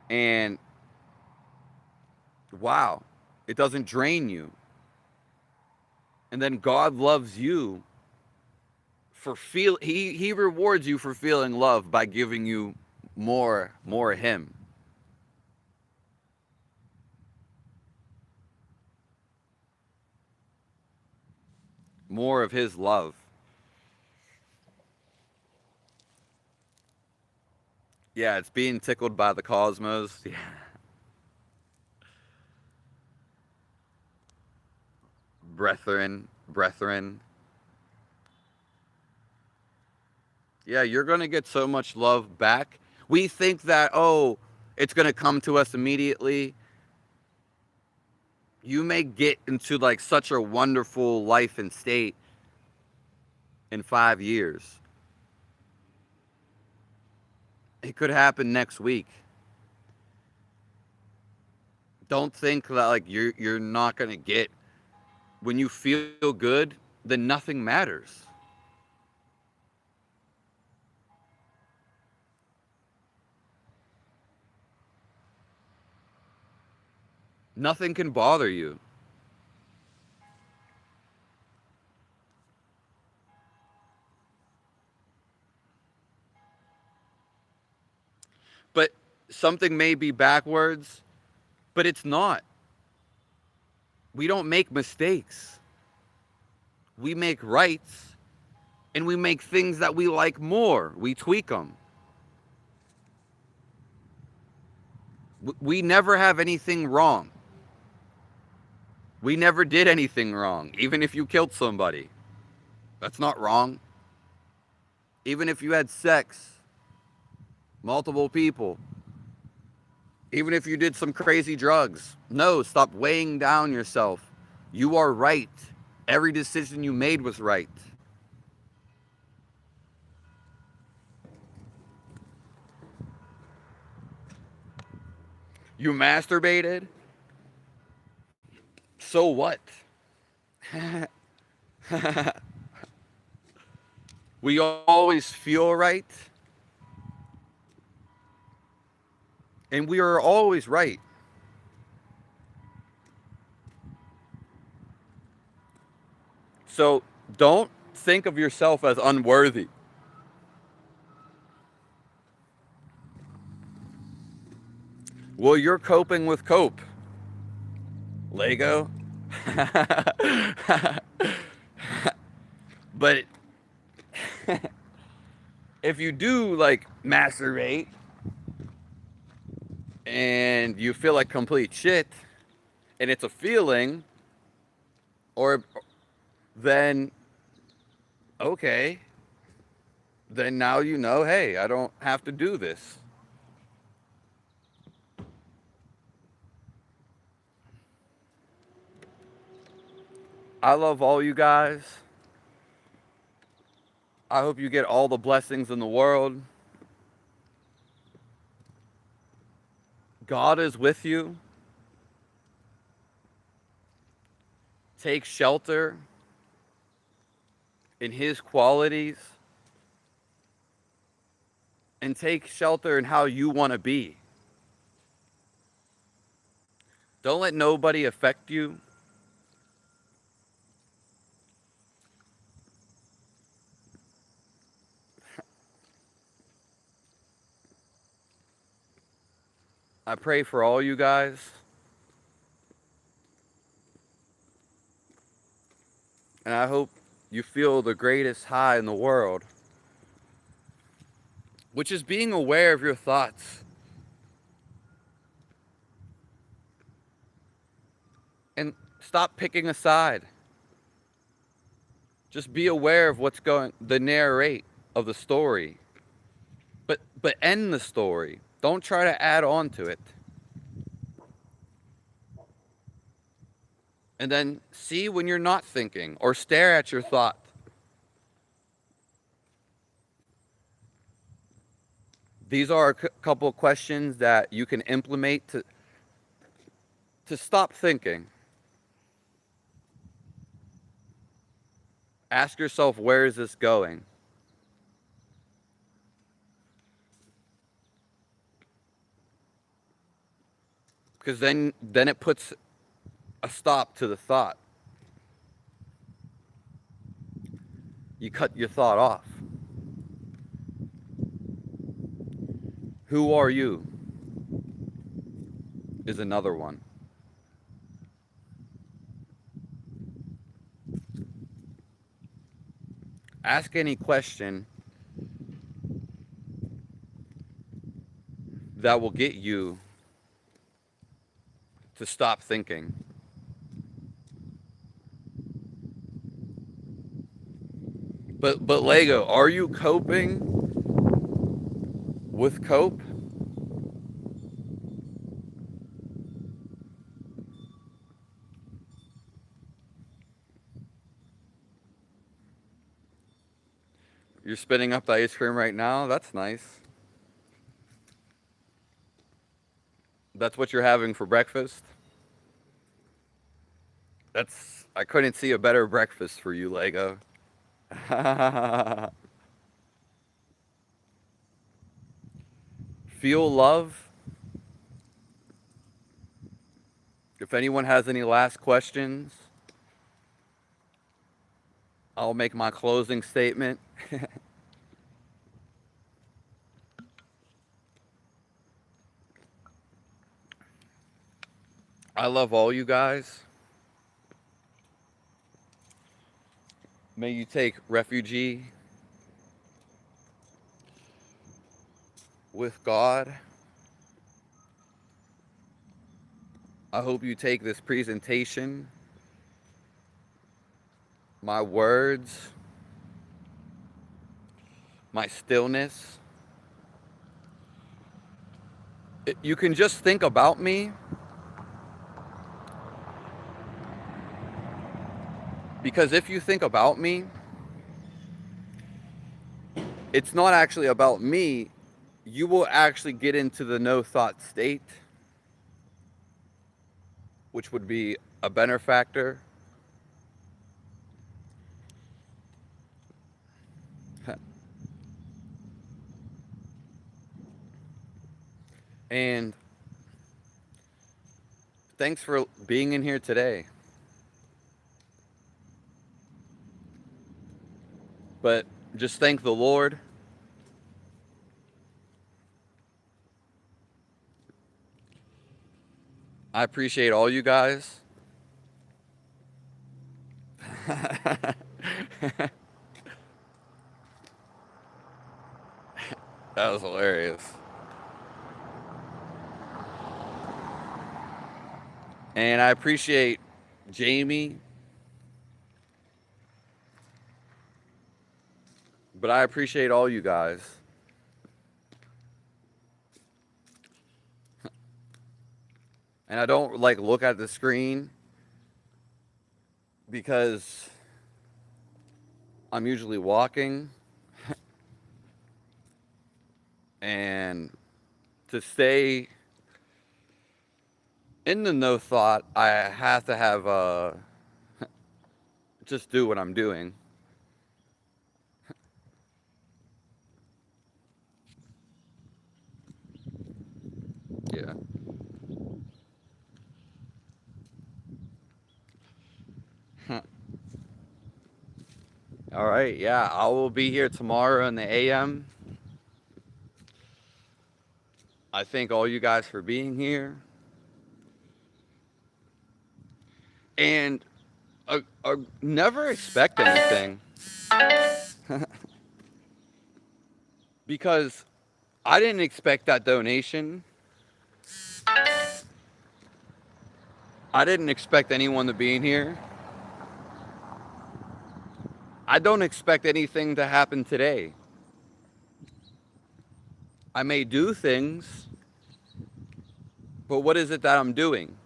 And wow, it doesn't drain you. And then God loves you for he rewards you for feeling love by giving you more of him. More of his love. Yeah, it's being tickled by the cosmos. Yeah. Brethren. Yeah, you're going to get so much love back. We think that, oh, it's going to come to us immediately. You may get into like such a wonderful life and state in 5 years. It could happen next week. Don't think that like you're not going to get, when you feel good, then nothing matters. Nothing can bother you. But something may be backwards, but it's not. We don't make mistakes. We make rights, and we make things that we like more. We tweak them. We never have anything wrong. We never did anything wrong, even if you killed somebody. That's not wrong. Even if you had sex, multiple people, even if you did some crazy drugs. No, stop weighing down yourself. You are right. Every decision you made was right. You masturbated? So what? We always feel right, and we are always right. So don't think of yourself as unworthy. Well, you're coping with cope. Lego. But if you do like masturbate and you feel like complete shit and it's a feeling, or then okay, then now you know, hey, I don't have to do this. I love all you guys. I hope you get all the blessings in the world. God is with you. Take shelter in His qualities and take shelter in how you want to be. Don't let nobody affect you. I pray for all you guys. And I hope you feel the greatest high in the world, which is being aware of your thoughts. And stop picking a side. Just be aware of what's going, the narrate of the story. But end the story. Don't try to add on to it. And then see when you're not thinking or stare at your thought. These are a couple of questions that you can implement to stop thinking. Ask yourself, where is this going? Because then it puts a stop to the thought. You cut your thought off. Who are you? Is another one. Ask any question that will get you to stop thinking. But Lego, are you coping with cope? You're spitting up the ice cream right now? That's nice. That's what you're having for breakfast? I couldn't see a better breakfast for you, Lego. Feel love. If anyone has any last questions, I'll make my closing statement. I love all you guys. May you take refuge with God. I hope you take this presentation, my words, my stillness. You can just think about me, because if you think about me, it's not actually about me. You will actually get into the no thought state, which would be a benefactor. And thanks for being in here today. But just thank the Lord. I appreciate all you guys. That was hilarious. And I appreciate Jamie. But I appreciate all you guys. And I don't look at the screen because I'm usually walking, and to stay in the no thought, I have to have just do what I'm doing. Yeah. All right. Yeah, I will be here tomorrow in the AM. I thank all you guys for being here. And never expect anything because I didn't expect that donation. I didn't expect anyone to be in here. I don't expect anything to happen today. I may do things, but what is it that I'm doing?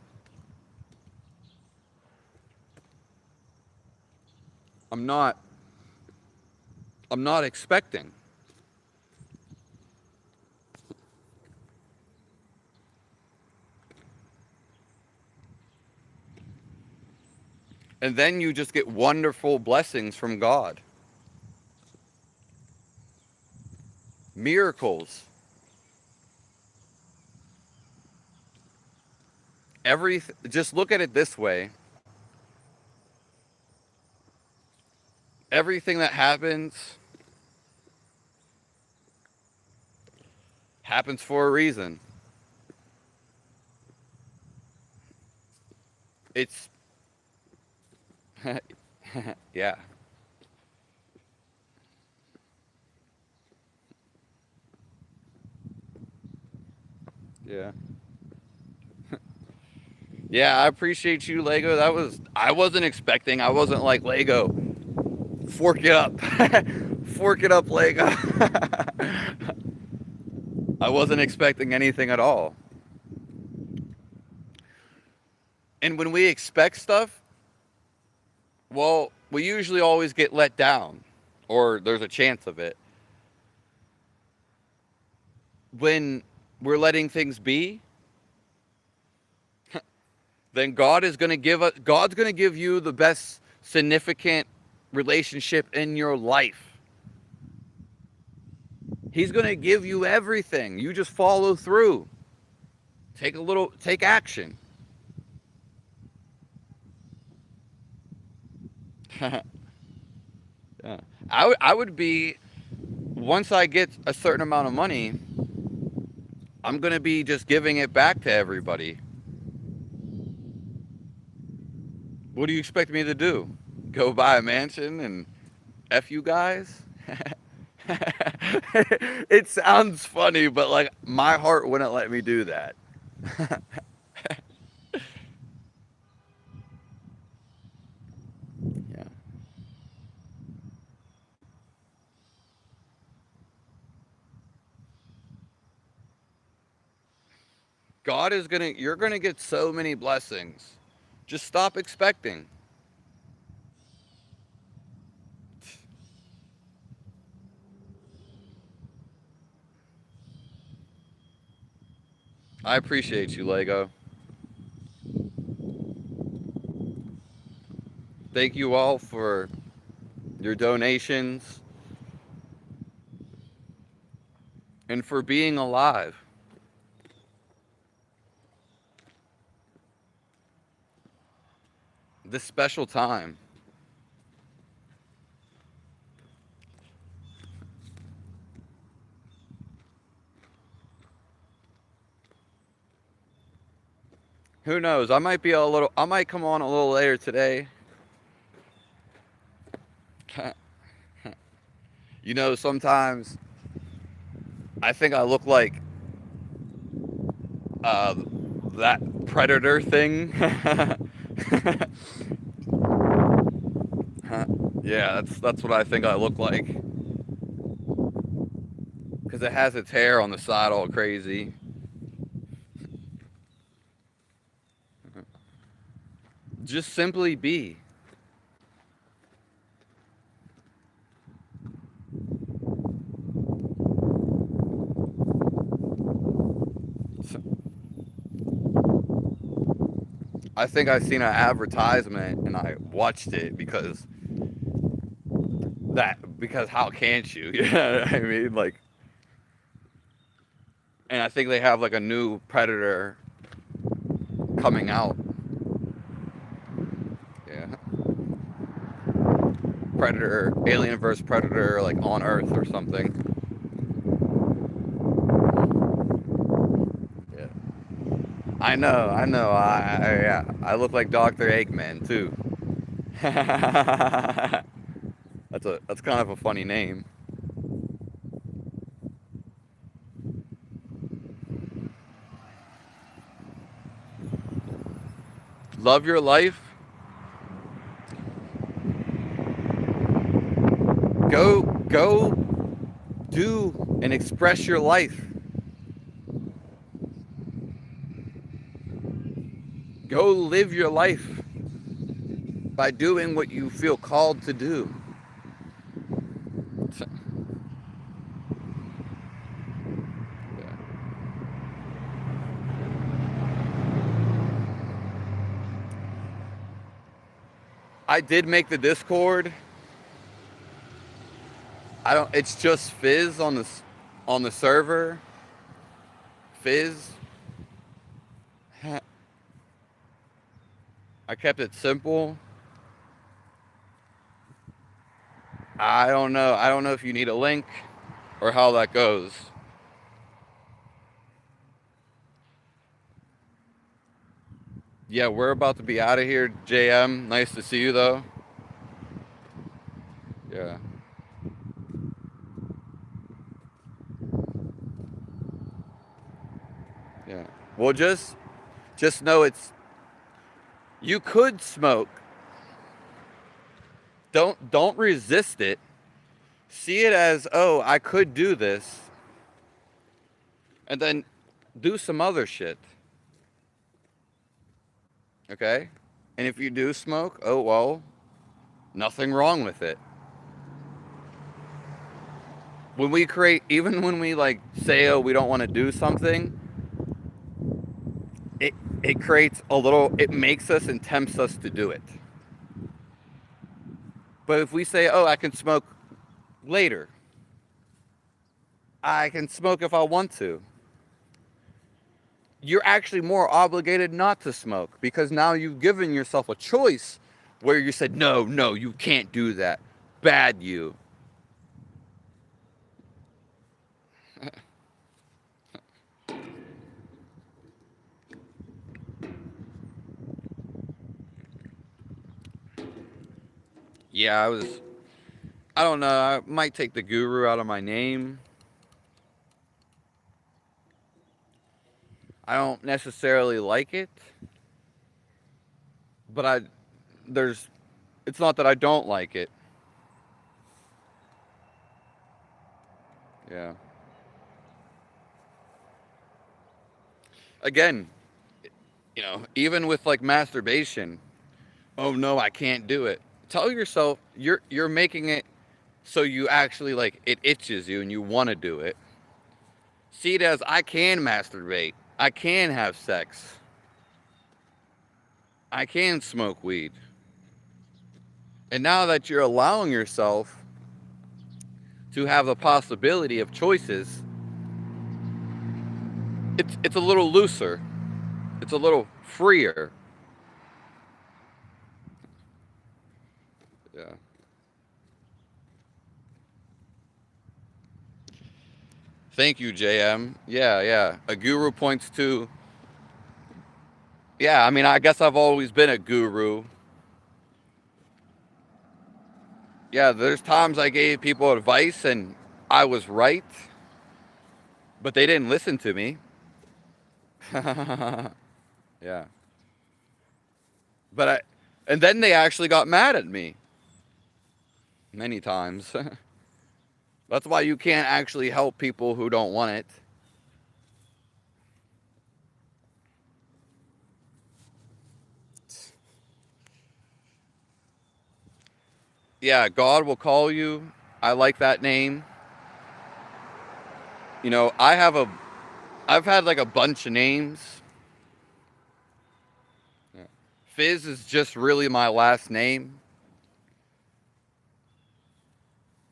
I'm not I'm not expecting. And then you just get wonderful blessings from God. Miracles. Just look at it this way. Everything that happens for a reason. It's yeah. Yeah. Yeah, I appreciate you, Lego. I wasn't expecting. I wasn't like, Lego, fork it up. Fork it up, Lego. I wasn't expecting anything at all. And when we expect stuff, well, we usually always get let down, or there's a chance of it. When we're letting things be, then God's going to give you the best significant relationship in your life. He's going to give you everything. You just follow through. Take action. Yeah. I would be, once I get a certain amount of money, I'm going to be just giving it back to everybody. What do you expect me to do? Go buy a mansion and F you guys? It sounds funny, but like my heart wouldn't let me do that. Yeah. You're gonna get so many blessings. Just stop expecting. I appreciate you, Lego. Thank you all for your donations and for being alive. This special time. Who knows? I might come on a little later today. Sometimes I think I look like uh, that predator thing. Yeah, that's what I think I look like. Because it has its hair on the side all crazy. Just simply be. I think I seen an advertisement and I watched it because how can't you? You know what I mean? Like, and I think they have like a new Predator coming out. Yeah. Predator, Alien vs Predator, like on Earth or something. Yeah. I know. I look like Dr. Eggman too. That's kind of a funny name. Love your life. Go do and express your life. Go live your life by doing what you feel called to do. Yeah. I did make the Discord. I don't. It's just Fizz on the server. Fizz. I kept it simple. I don't know. I don't know if you need a link or how that goes. Yeah, we're about to be out of here, JM. Nice to see you though. Yeah. Yeah. Well, just know it's you could smoke. Don't resist it. See it as, "Oh, I could do this." And then do some other shit. Okay? And if you do smoke, oh well, nothing wrong with it. When we create, even when we like say, "Oh, we don't want to do something," it it creates a little, it makes us and tempts us to do it. But if we say, "Oh, I can smoke later. I can smoke if I want to." You're actually more obligated not to smoke because now you've given yourself a choice where you said, "No, no, you can't do that. Bad you." Yeah, I don't know, I might take the guru out of my name. I don't necessarily like it, but there's, it's not that I don't like it. Yeah. Again, even with like masturbation, "Oh no, I can't do it." Tell yourself you're making it so you actually like it itches you and you want to do it. See it as, I can masturbate. I can have sex. I can smoke weed. And now that you're allowing yourself to have the possibility of choices, it's a little looser. It's a little freer. Yeah. Thank you, JM. Yeah, yeah. A guru points to, yeah, I mean, I guess I've always been a guru. Yeah, there's times I gave people advice and I was right, but they didn't listen to me. Yeah. But and then they actually got mad at me many times. That's why you can't actually help people who don't want it. Yeah, God will call you. I like that name. I've had like a bunch of names. Yeah. Fizz is just really my last name.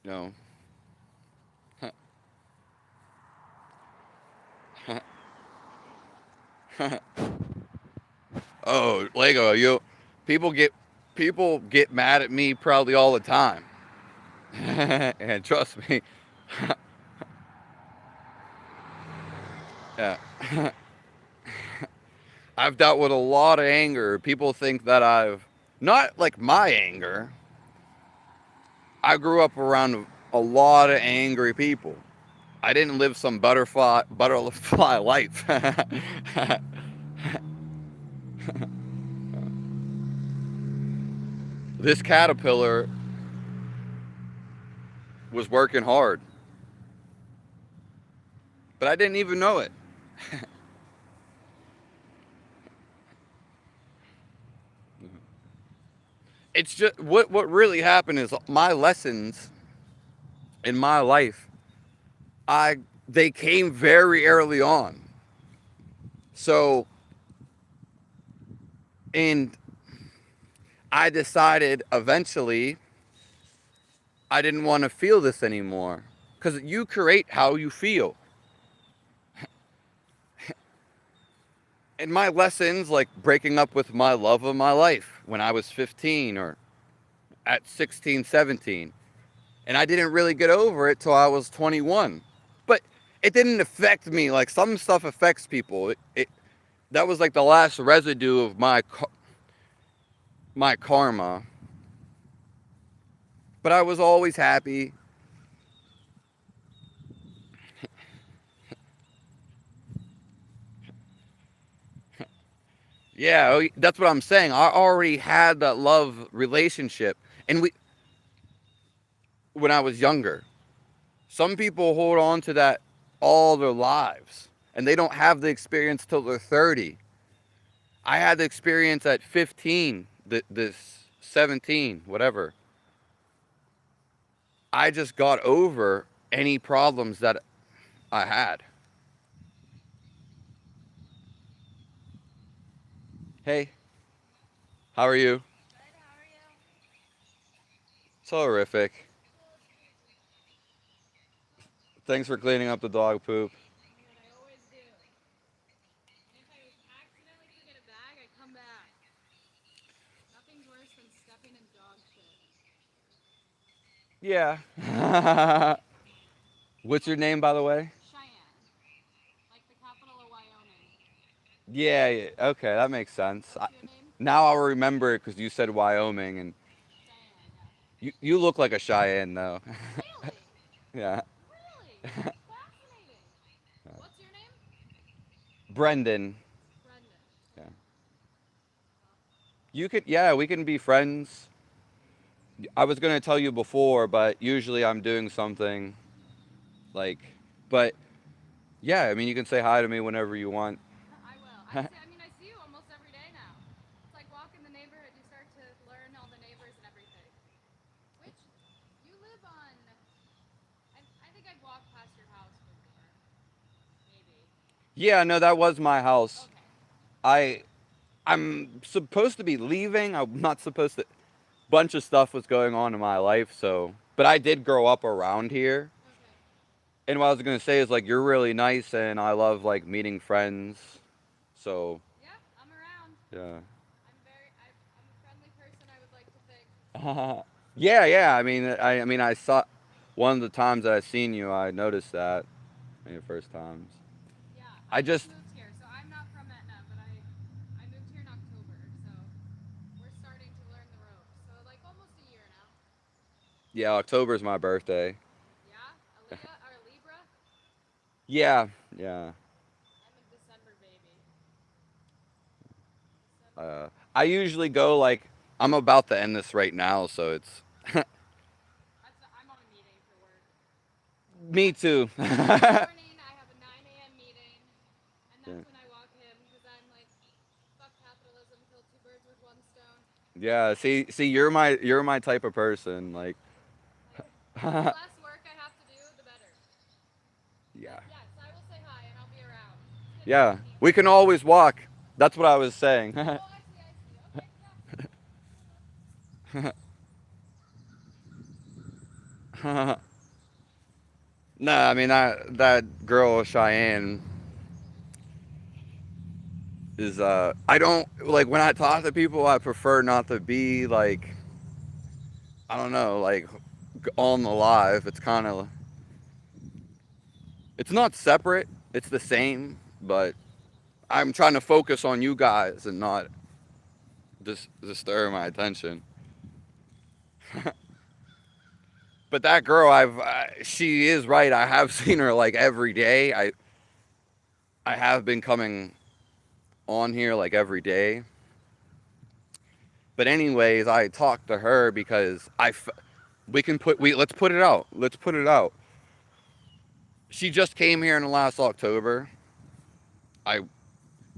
No. Oh, Lego, people get people get mad at me probably all the time. And trust me, yeah. I've dealt with a lot of anger. People think that I've not like my anger. I grew up around a lot of angry people. I didn't live some butterfly life. This caterpillar was working hard, but I didn't even know it. It's just what really happened is my lessons in my life, I they came very early on. So, and I decided eventually I didn't want to feel this anymore, because you create how you feel. And my lessons, like breaking up with my love of my life when I was 15 or at 16, 17. And I didn't really get over it till I was 21. But it didn't affect me. Like some stuff affects people. That was like the last residue of my karma. But I was always happy. Yeah, that's what I'm saying. I already had that love relationship. And when I was younger, some people hold on to that all their lives and they don't have the experience till they're 30. I had the experience at 15, this 17, whatever. I just got over any problems that I had. Hey, how are you? Terrific. Thanks for cleaning up the dog poop. Yeah. What's your name, by the way? Yeah, yeah. Okay, that makes sense. Now I'll remember it because you said Wyoming, and you look like a Cheyenne, though. Yeah. Brendan. Yeah. Yeah, we can be friends. I was going to tell you before, but usually I'm doing something like, but yeah, I mean, you can say hi to me whenever you want. Yeah, no, that was my house. I I'm supposed to be leaving. I'm not supposed to. Bunch of stuff was going on in my life, so but I did grow up around here. And what I was gonna say is like you're really nice, and I love like meeting friends. So yeah, yeah, yeah. I mean, I saw one of the times that I seen you. I noticed that in your first times. I just yeah, October is my birthday. Yeah, yeah. I usually go like I'm about to end this right now, so it's me too. Yeah. Yeah, see, you're my type of person. Like, yeah, yeah. We can always walk. That's what I was saying. Nah, I mean that girl Cheyenne is I don't like when I talk to people. I prefer not to be like, I don't know, like on the live. It's kind of, it's not separate. It's the same, but I'm trying to focus on you guys and not disturb my attention. But that girl, she is right. I have seen her like every day. I have been coming on here like every day. But anyways, I talked to her because let's put it out. Let's put it out. She just came here in the last October. I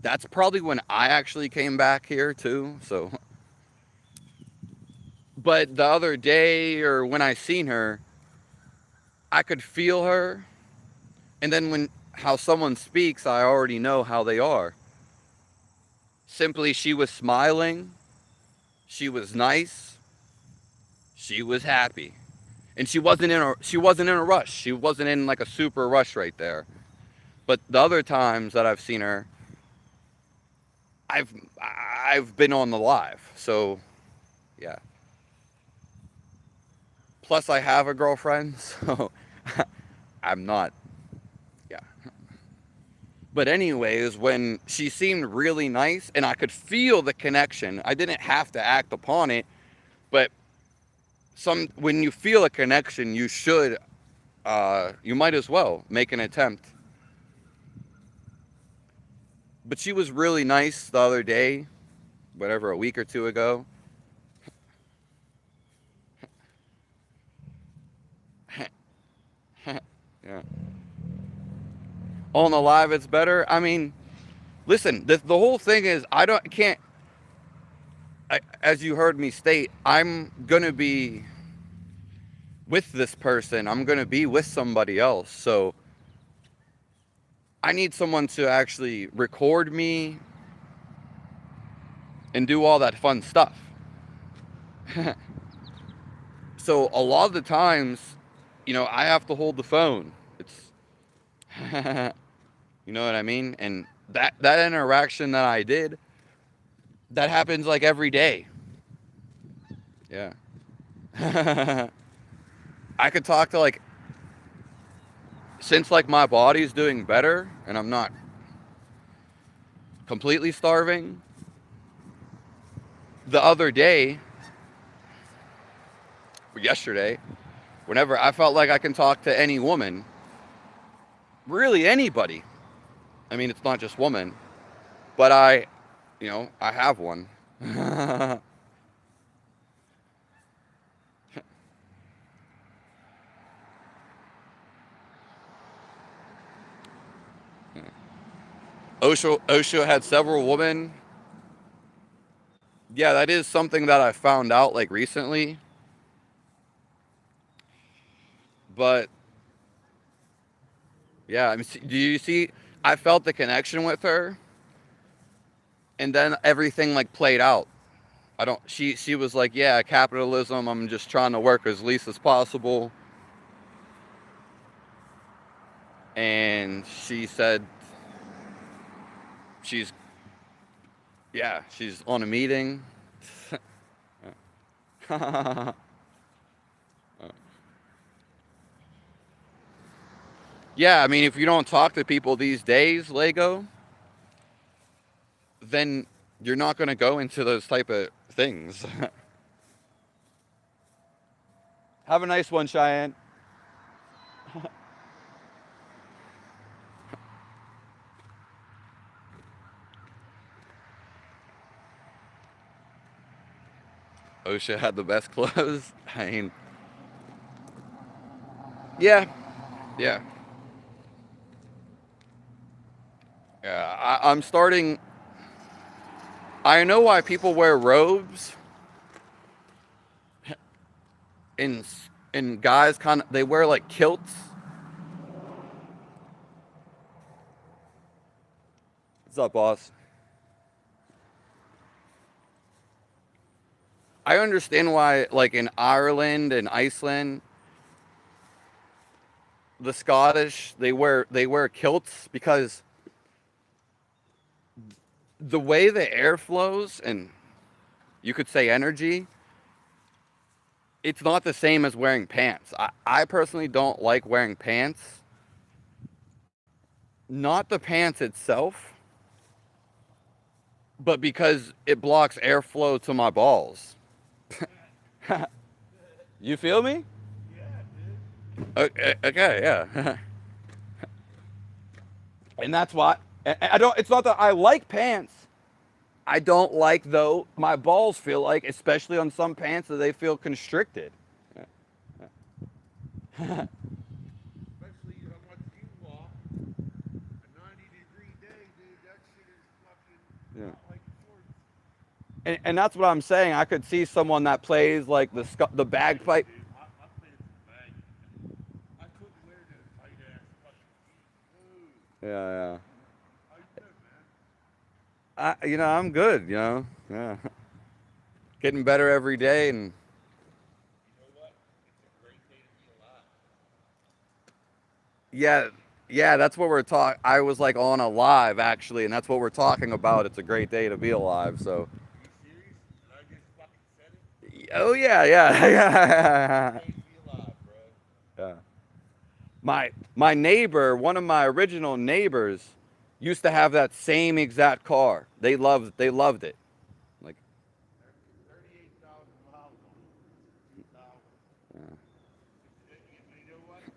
That's probably when I actually came back here too. So, but the other day or when I seen her, I could feel her, and then when how someone speaks, I already know how they are. Simply, she was smiling, she was nice, she was happy, and she wasn't in a rush. She wasn't in like a super rush right there. But the other times that I've seen her, I've I've been on the live. So, yeah. Plus, I have a girlfriend, so I'm not. Yeah. But anyways, when she seemed really nice, and I could feel the connection, I didn't have to act upon it. But when you feel a connection, you might as well make an attempt. But she was really nice the other day, whatever, a week or two ago. Yeah. On the live, it's better. I mean, listen, the whole thing is, as you heard me state, I'm gonna be with this person. I'm gonna be with somebody else. So I need someone to actually record me and do all that fun stuff. So a lot of the times, I have to hold the phone. It's, you know what I mean? And that interaction that I did, that happens like every day. Yeah. I could talk to since like my body's doing better and I'm not completely starving. The other day, yesterday, whenever I felt like I can talk to any woman, really anybody. I mean, it's not just woman, but I have one. Osho had several women. Yeah, that is something that I found out like recently. But yeah, I mean, do you see? I felt the connection with her, and then everything like played out. I don't. She was like, yeah, capitalism. I'm just trying to work as least as possible. And she said she's she's on a meeting. Yeah, I mean, if you don't talk to people these days, Lego, then you're not going to go into those type of things. Have a nice one, Cheyenne. OSHA had the best clothes. I mean, yeah, yeah, yeah. I'm starting. I know why people wear robes, and guys they wear like kilts. What's up, boss? I understand why, like in Ireland and Iceland, the Scottish they wear kilts because the way the air flows and you could say energy, it's not the same as wearing pants. I personally don't like wearing pants. Not the pants itself, but because it blocks airflow to my balls. You feel me? Okay, okay, yeah. And that's why I don't. It's not that I like pants. I don't like though. My balls feel like, especially on some pants, that they feel constricted. Especially how much you walk. A 90-degree day, dude, that shit is fucking Yeah. not like shorts. And that's what I'm saying. I could see someone that plays like the bagpipe. Dude, my pants are baggy. I couldn't wear those tight ass fucking jeans. Yeah, yeah. How you doing, man? I'm good. Yeah. Getting better every day, and You know what? It's a great day to be alive. yeah, yeah. That's what we're talking. I was like on a live actually, and that's what we're talking about. It's a great day to be alive. So, Are you serious? And I just fucking said it? oh yeah, yeah, yeah. Great day to be alive, bro. Yeah. My neighbor, one of my original neighbors, used to have that same exact car. They loved it. Like, 38,000 miles on it. 2000. yeah. You know what? Me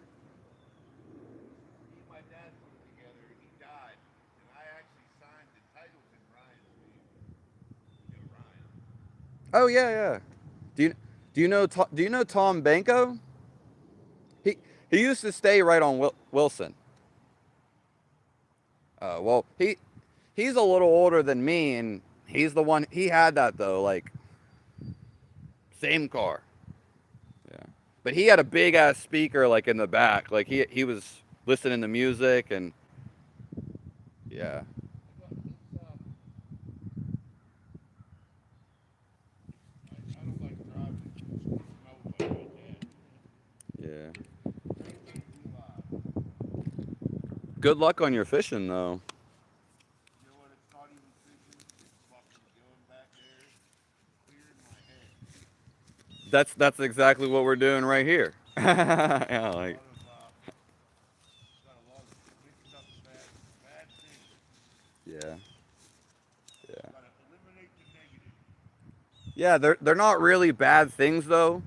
and my dad put it together, and he died. And I actually signed the titles in Ryan's name. You know Ryan. Oh yeah, yeah. Do you do you know Tom Banco? He he used to stay right on Wilson. Well, he's a little older than me, and he's the one. He had that though, like same car. Yeah, but he had a big ass speaker like in the back, like he was listening to music and yeah, I don't like driving it because it smells like my dad. yeah. Great day to be alive. Good luck on your fishing though. You know what? It's not even fishing. It's fucking going back there, clearing my head. That's exactly what we're doing right here. Yeah, A like lot of, got a lot of mixed up bad things. yeah, yeah. Gotta eliminate the negative. Yeah, they're not really bad things though.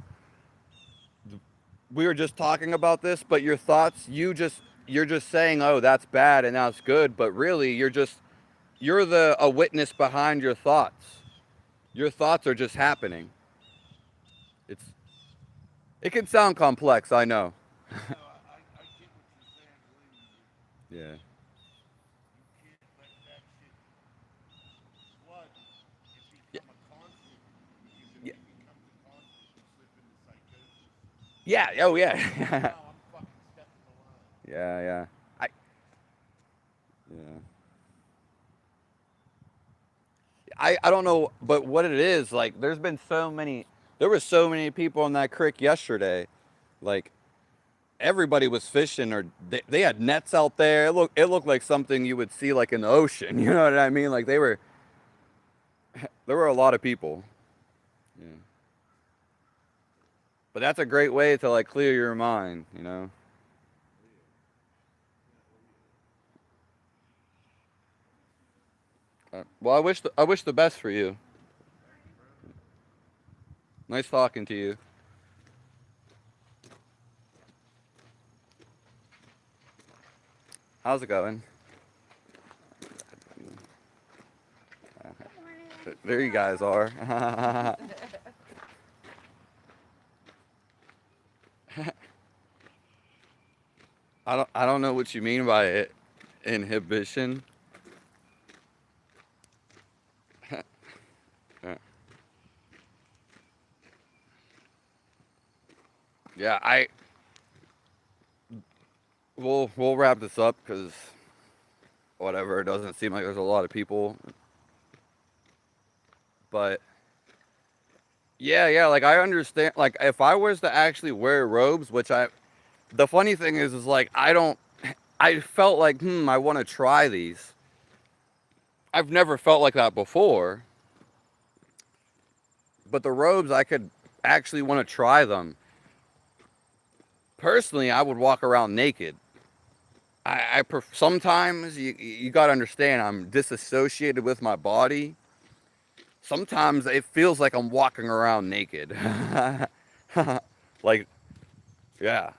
We were just talking about this, but your thoughts, you're just saying, "Oh, that's bad and that's good," but really you're the a witness behind your thoughts. Your thoughts are just happening. It's it can sound complex, I know. No, I get what you're saying, believe me, dude. Yeah. You can't let that shit flood and Yeah. become a constant because if Yeah. it becomes a constant, you slip into psychosis. Yeah. Oh yeah. Right now, I'm fucking stepping the line. Yeah, yeah. I yeah. I don't know, but what it is, like there were so many people in that creek yesterday. Like everybody was fishing or they had nets out there. It looked like something you would see like in the ocean. You know what I mean? Like there were a lot of people. Yeah. But that's a great way to like clear your mind. Well, I wish the best for you. Nice talking to you. How's it going? There you guys are. I don't know what you mean by it. Inhibition. Yeah, yeah, I we'll wrap this up because whatever. It doesn't seem like there's a lot of people, but Yeah, like I understand. Like if I was to actually wear robes, which the funny thing is like I don't. I felt like, I want to try these. I've never felt like that before, but the robes I could actually want to try them. Personally, I would walk around naked. Sometimes you gotta understand I'm disassociated with my body. Sometimes it feels like I'm walking around naked. Like, yeah,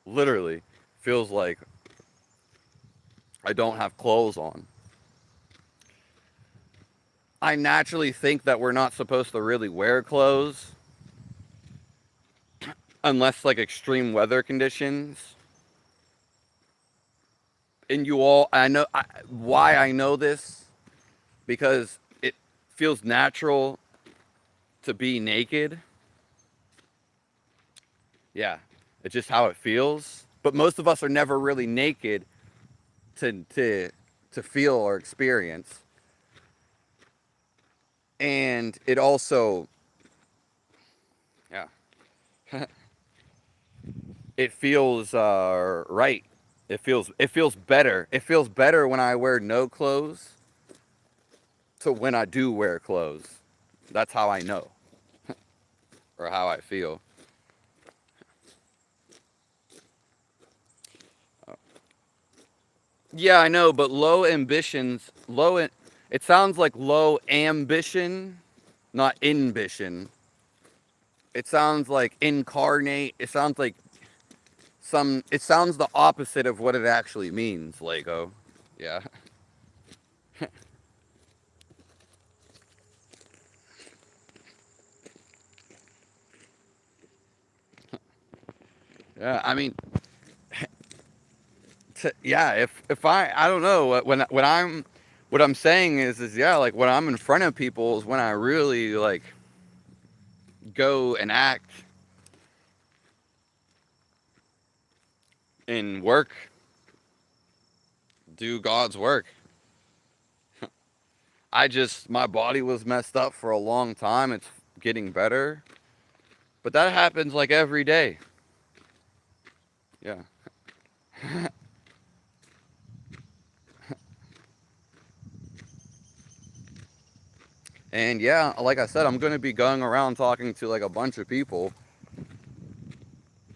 literally feels like I don't have clothes on. I naturally think that we're not supposed to really wear clothes unless like extreme weather conditions. And I know why I know this because it feels natural to be naked. Yeah, it's just how it feels. But most of us are never really naked to to to feel or experience. And it also, yeah, it feels right. It feels better. It feels better when I wear no clothes to when I do wear clothes. That's how I know or how I feel. Yeah, I know, but low ambitions, it sounds like low ambition, not ambition. It sounds like incarnate. It sounds like it sounds the opposite of what it actually means, Lego. Yeah. Yeah, I mean, yeah, if I don't know, what I'm saying is yeah, like when I'm in front of people is when I really like go and act and work, do God's work. My body was messed up for a long time. It's getting better. But that happens like every day. Yeah. And yeah, like I said, I'm going to be going around talking to like a bunch of people.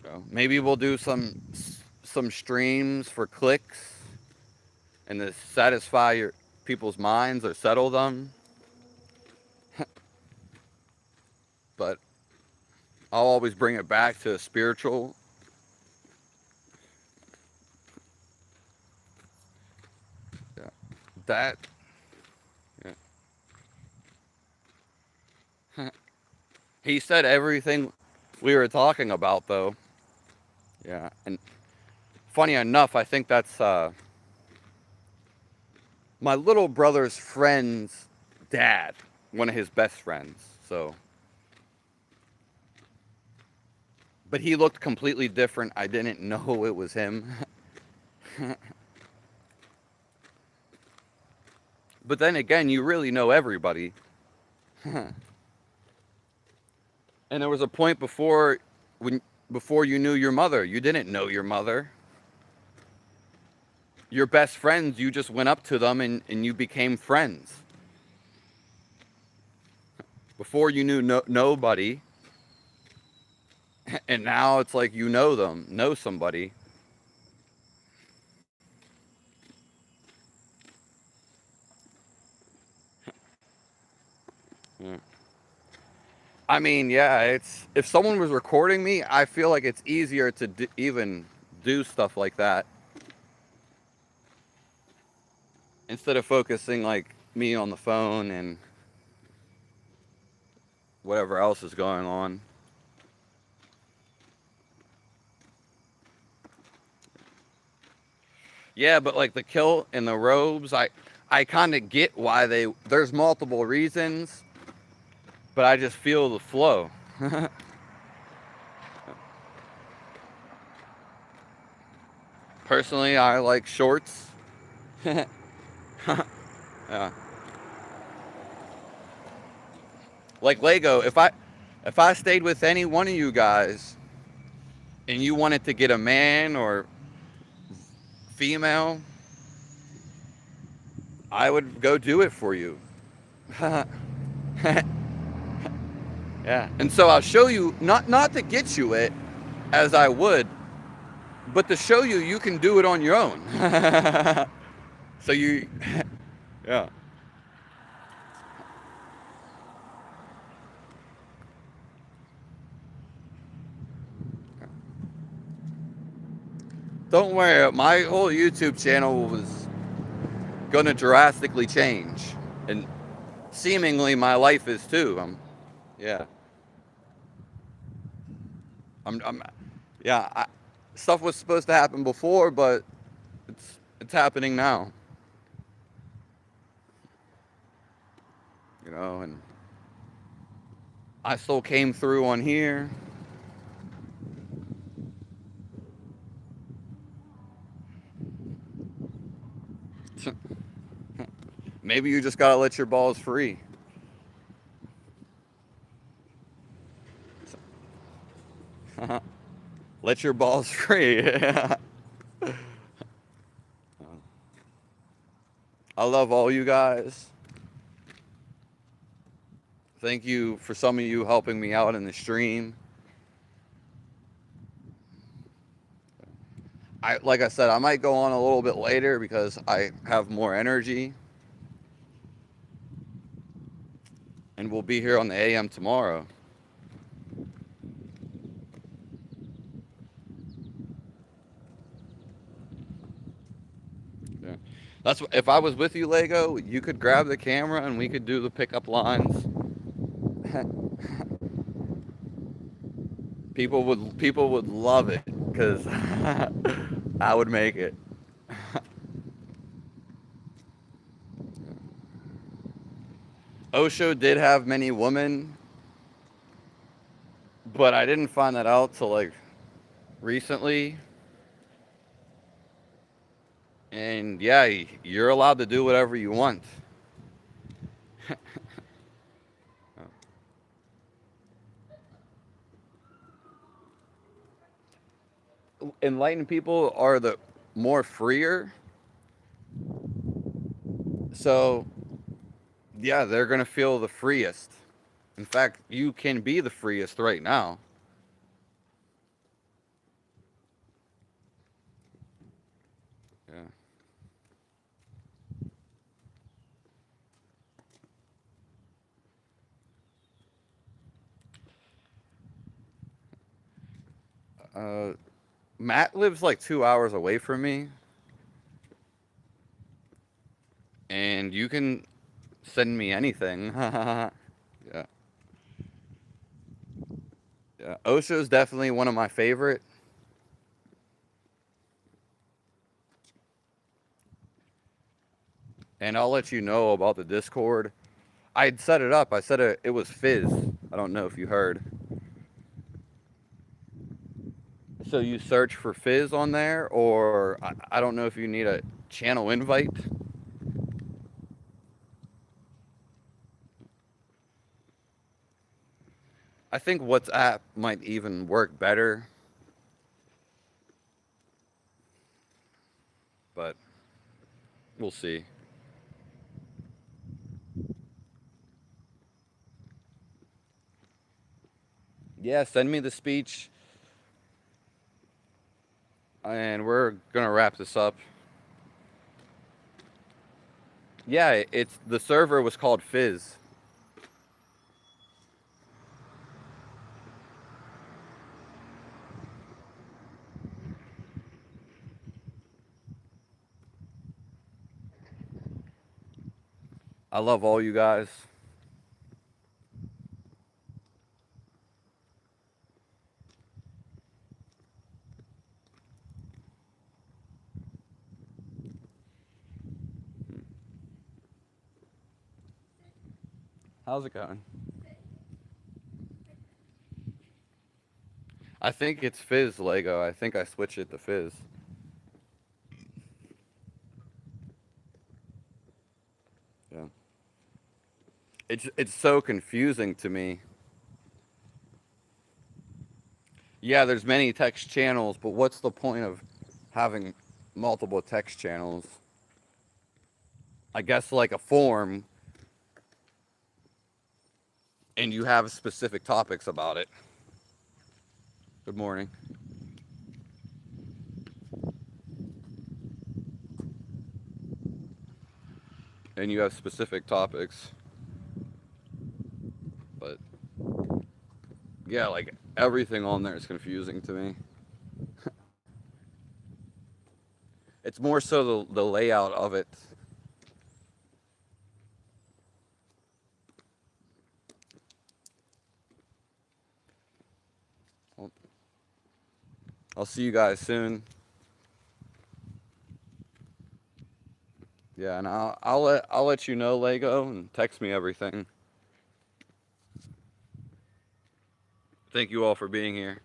So maybe we'll do some streams for clicks and to satisfy your people's minds or settle them. But I'll always bring it back to spiritual. Yeah. That. Yeah. He said everything we were talking about, though. Yeah, and funny enough, I think that's my little brother's friend's dad, one of his best friends. So, but he looked completely different. I didn't know it was him. But then again, you really know everybody. And there was a point before you knew your mother, you didn't know your mother. Your best friends, you just went up to them and you became friends. Before you knew nobody, and now it's like you know them, know somebody. Yeah. I mean, yeah, it's if someone was recording me, I feel like it's easier to even do stuff like that instead of focusing like me on the phone and whatever else is going on. Yeah, but like the kilt and the robes, I kind of get why there's multiple reasons, but I just feel the flow. Personally, I like shorts. Yeah. Like Lego, if I stayed with any one of you guys and you wanted to get a man or female, I would go do it for you. Yeah. And so I'll show you, not to get you it as I would, but to show you you can do it on your own. So you yeah. Don't worry, my whole YouTube channel was going to drastically change, and seemingly my life is too. Yeah. I'm yeah, stuff was supposed to happen before, but it's happening now. And I still came through on here. Maybe you just gotta let your balls free. Let your balls free. I love all you guys. Thank you for some of you helping me out in the stream. Like I said, I might go on a little bit later because I have more energy. And we'll be here on the AM tomorrow. Yeah. If I was with you, Lego, you could grab the camera and we could do the pickup lines. People would love it because I would make it. Osho did have many women, but I didn't find that out till like recently. And yeah, you're allowed to do whatever you want. Enlightened people are the more freer. So yeah, they're gonna feel the freest. In fact, you can be the freest right now. Yeah. Uh, Matt lives like 2 hours away from me, and you can send me anything. Yeah. Yeah. Osho's definitely one of my favorite. And I'll let you know about the Discord. I'd set it up. I said it was Fizz. I don't know if you heard. So you search for Fizz on there, or I don't know if you need a channel invite. I think WhatsApp might even work better, but we'll see. Yeah, send me the speech, and we're gonna wrap this up. Yeah, it's the server was called Fizz. I love all you guys. How's it going? I think it's Fizz Lego. I think I switched it to Fizz. Yeah. it's so confusing to me. Yeah, there's many text channels, but what's the point of having multiple text channels? I guess like a forum, and you have specific topics about it. Good morning. And you have specific topics, but yeah, like everything on there is confusing to me. It's more so the layout of it. Well, I'll see you guys soon. Yeah, and I'll let you know, Lego, and text me everything. Thank you all for being here.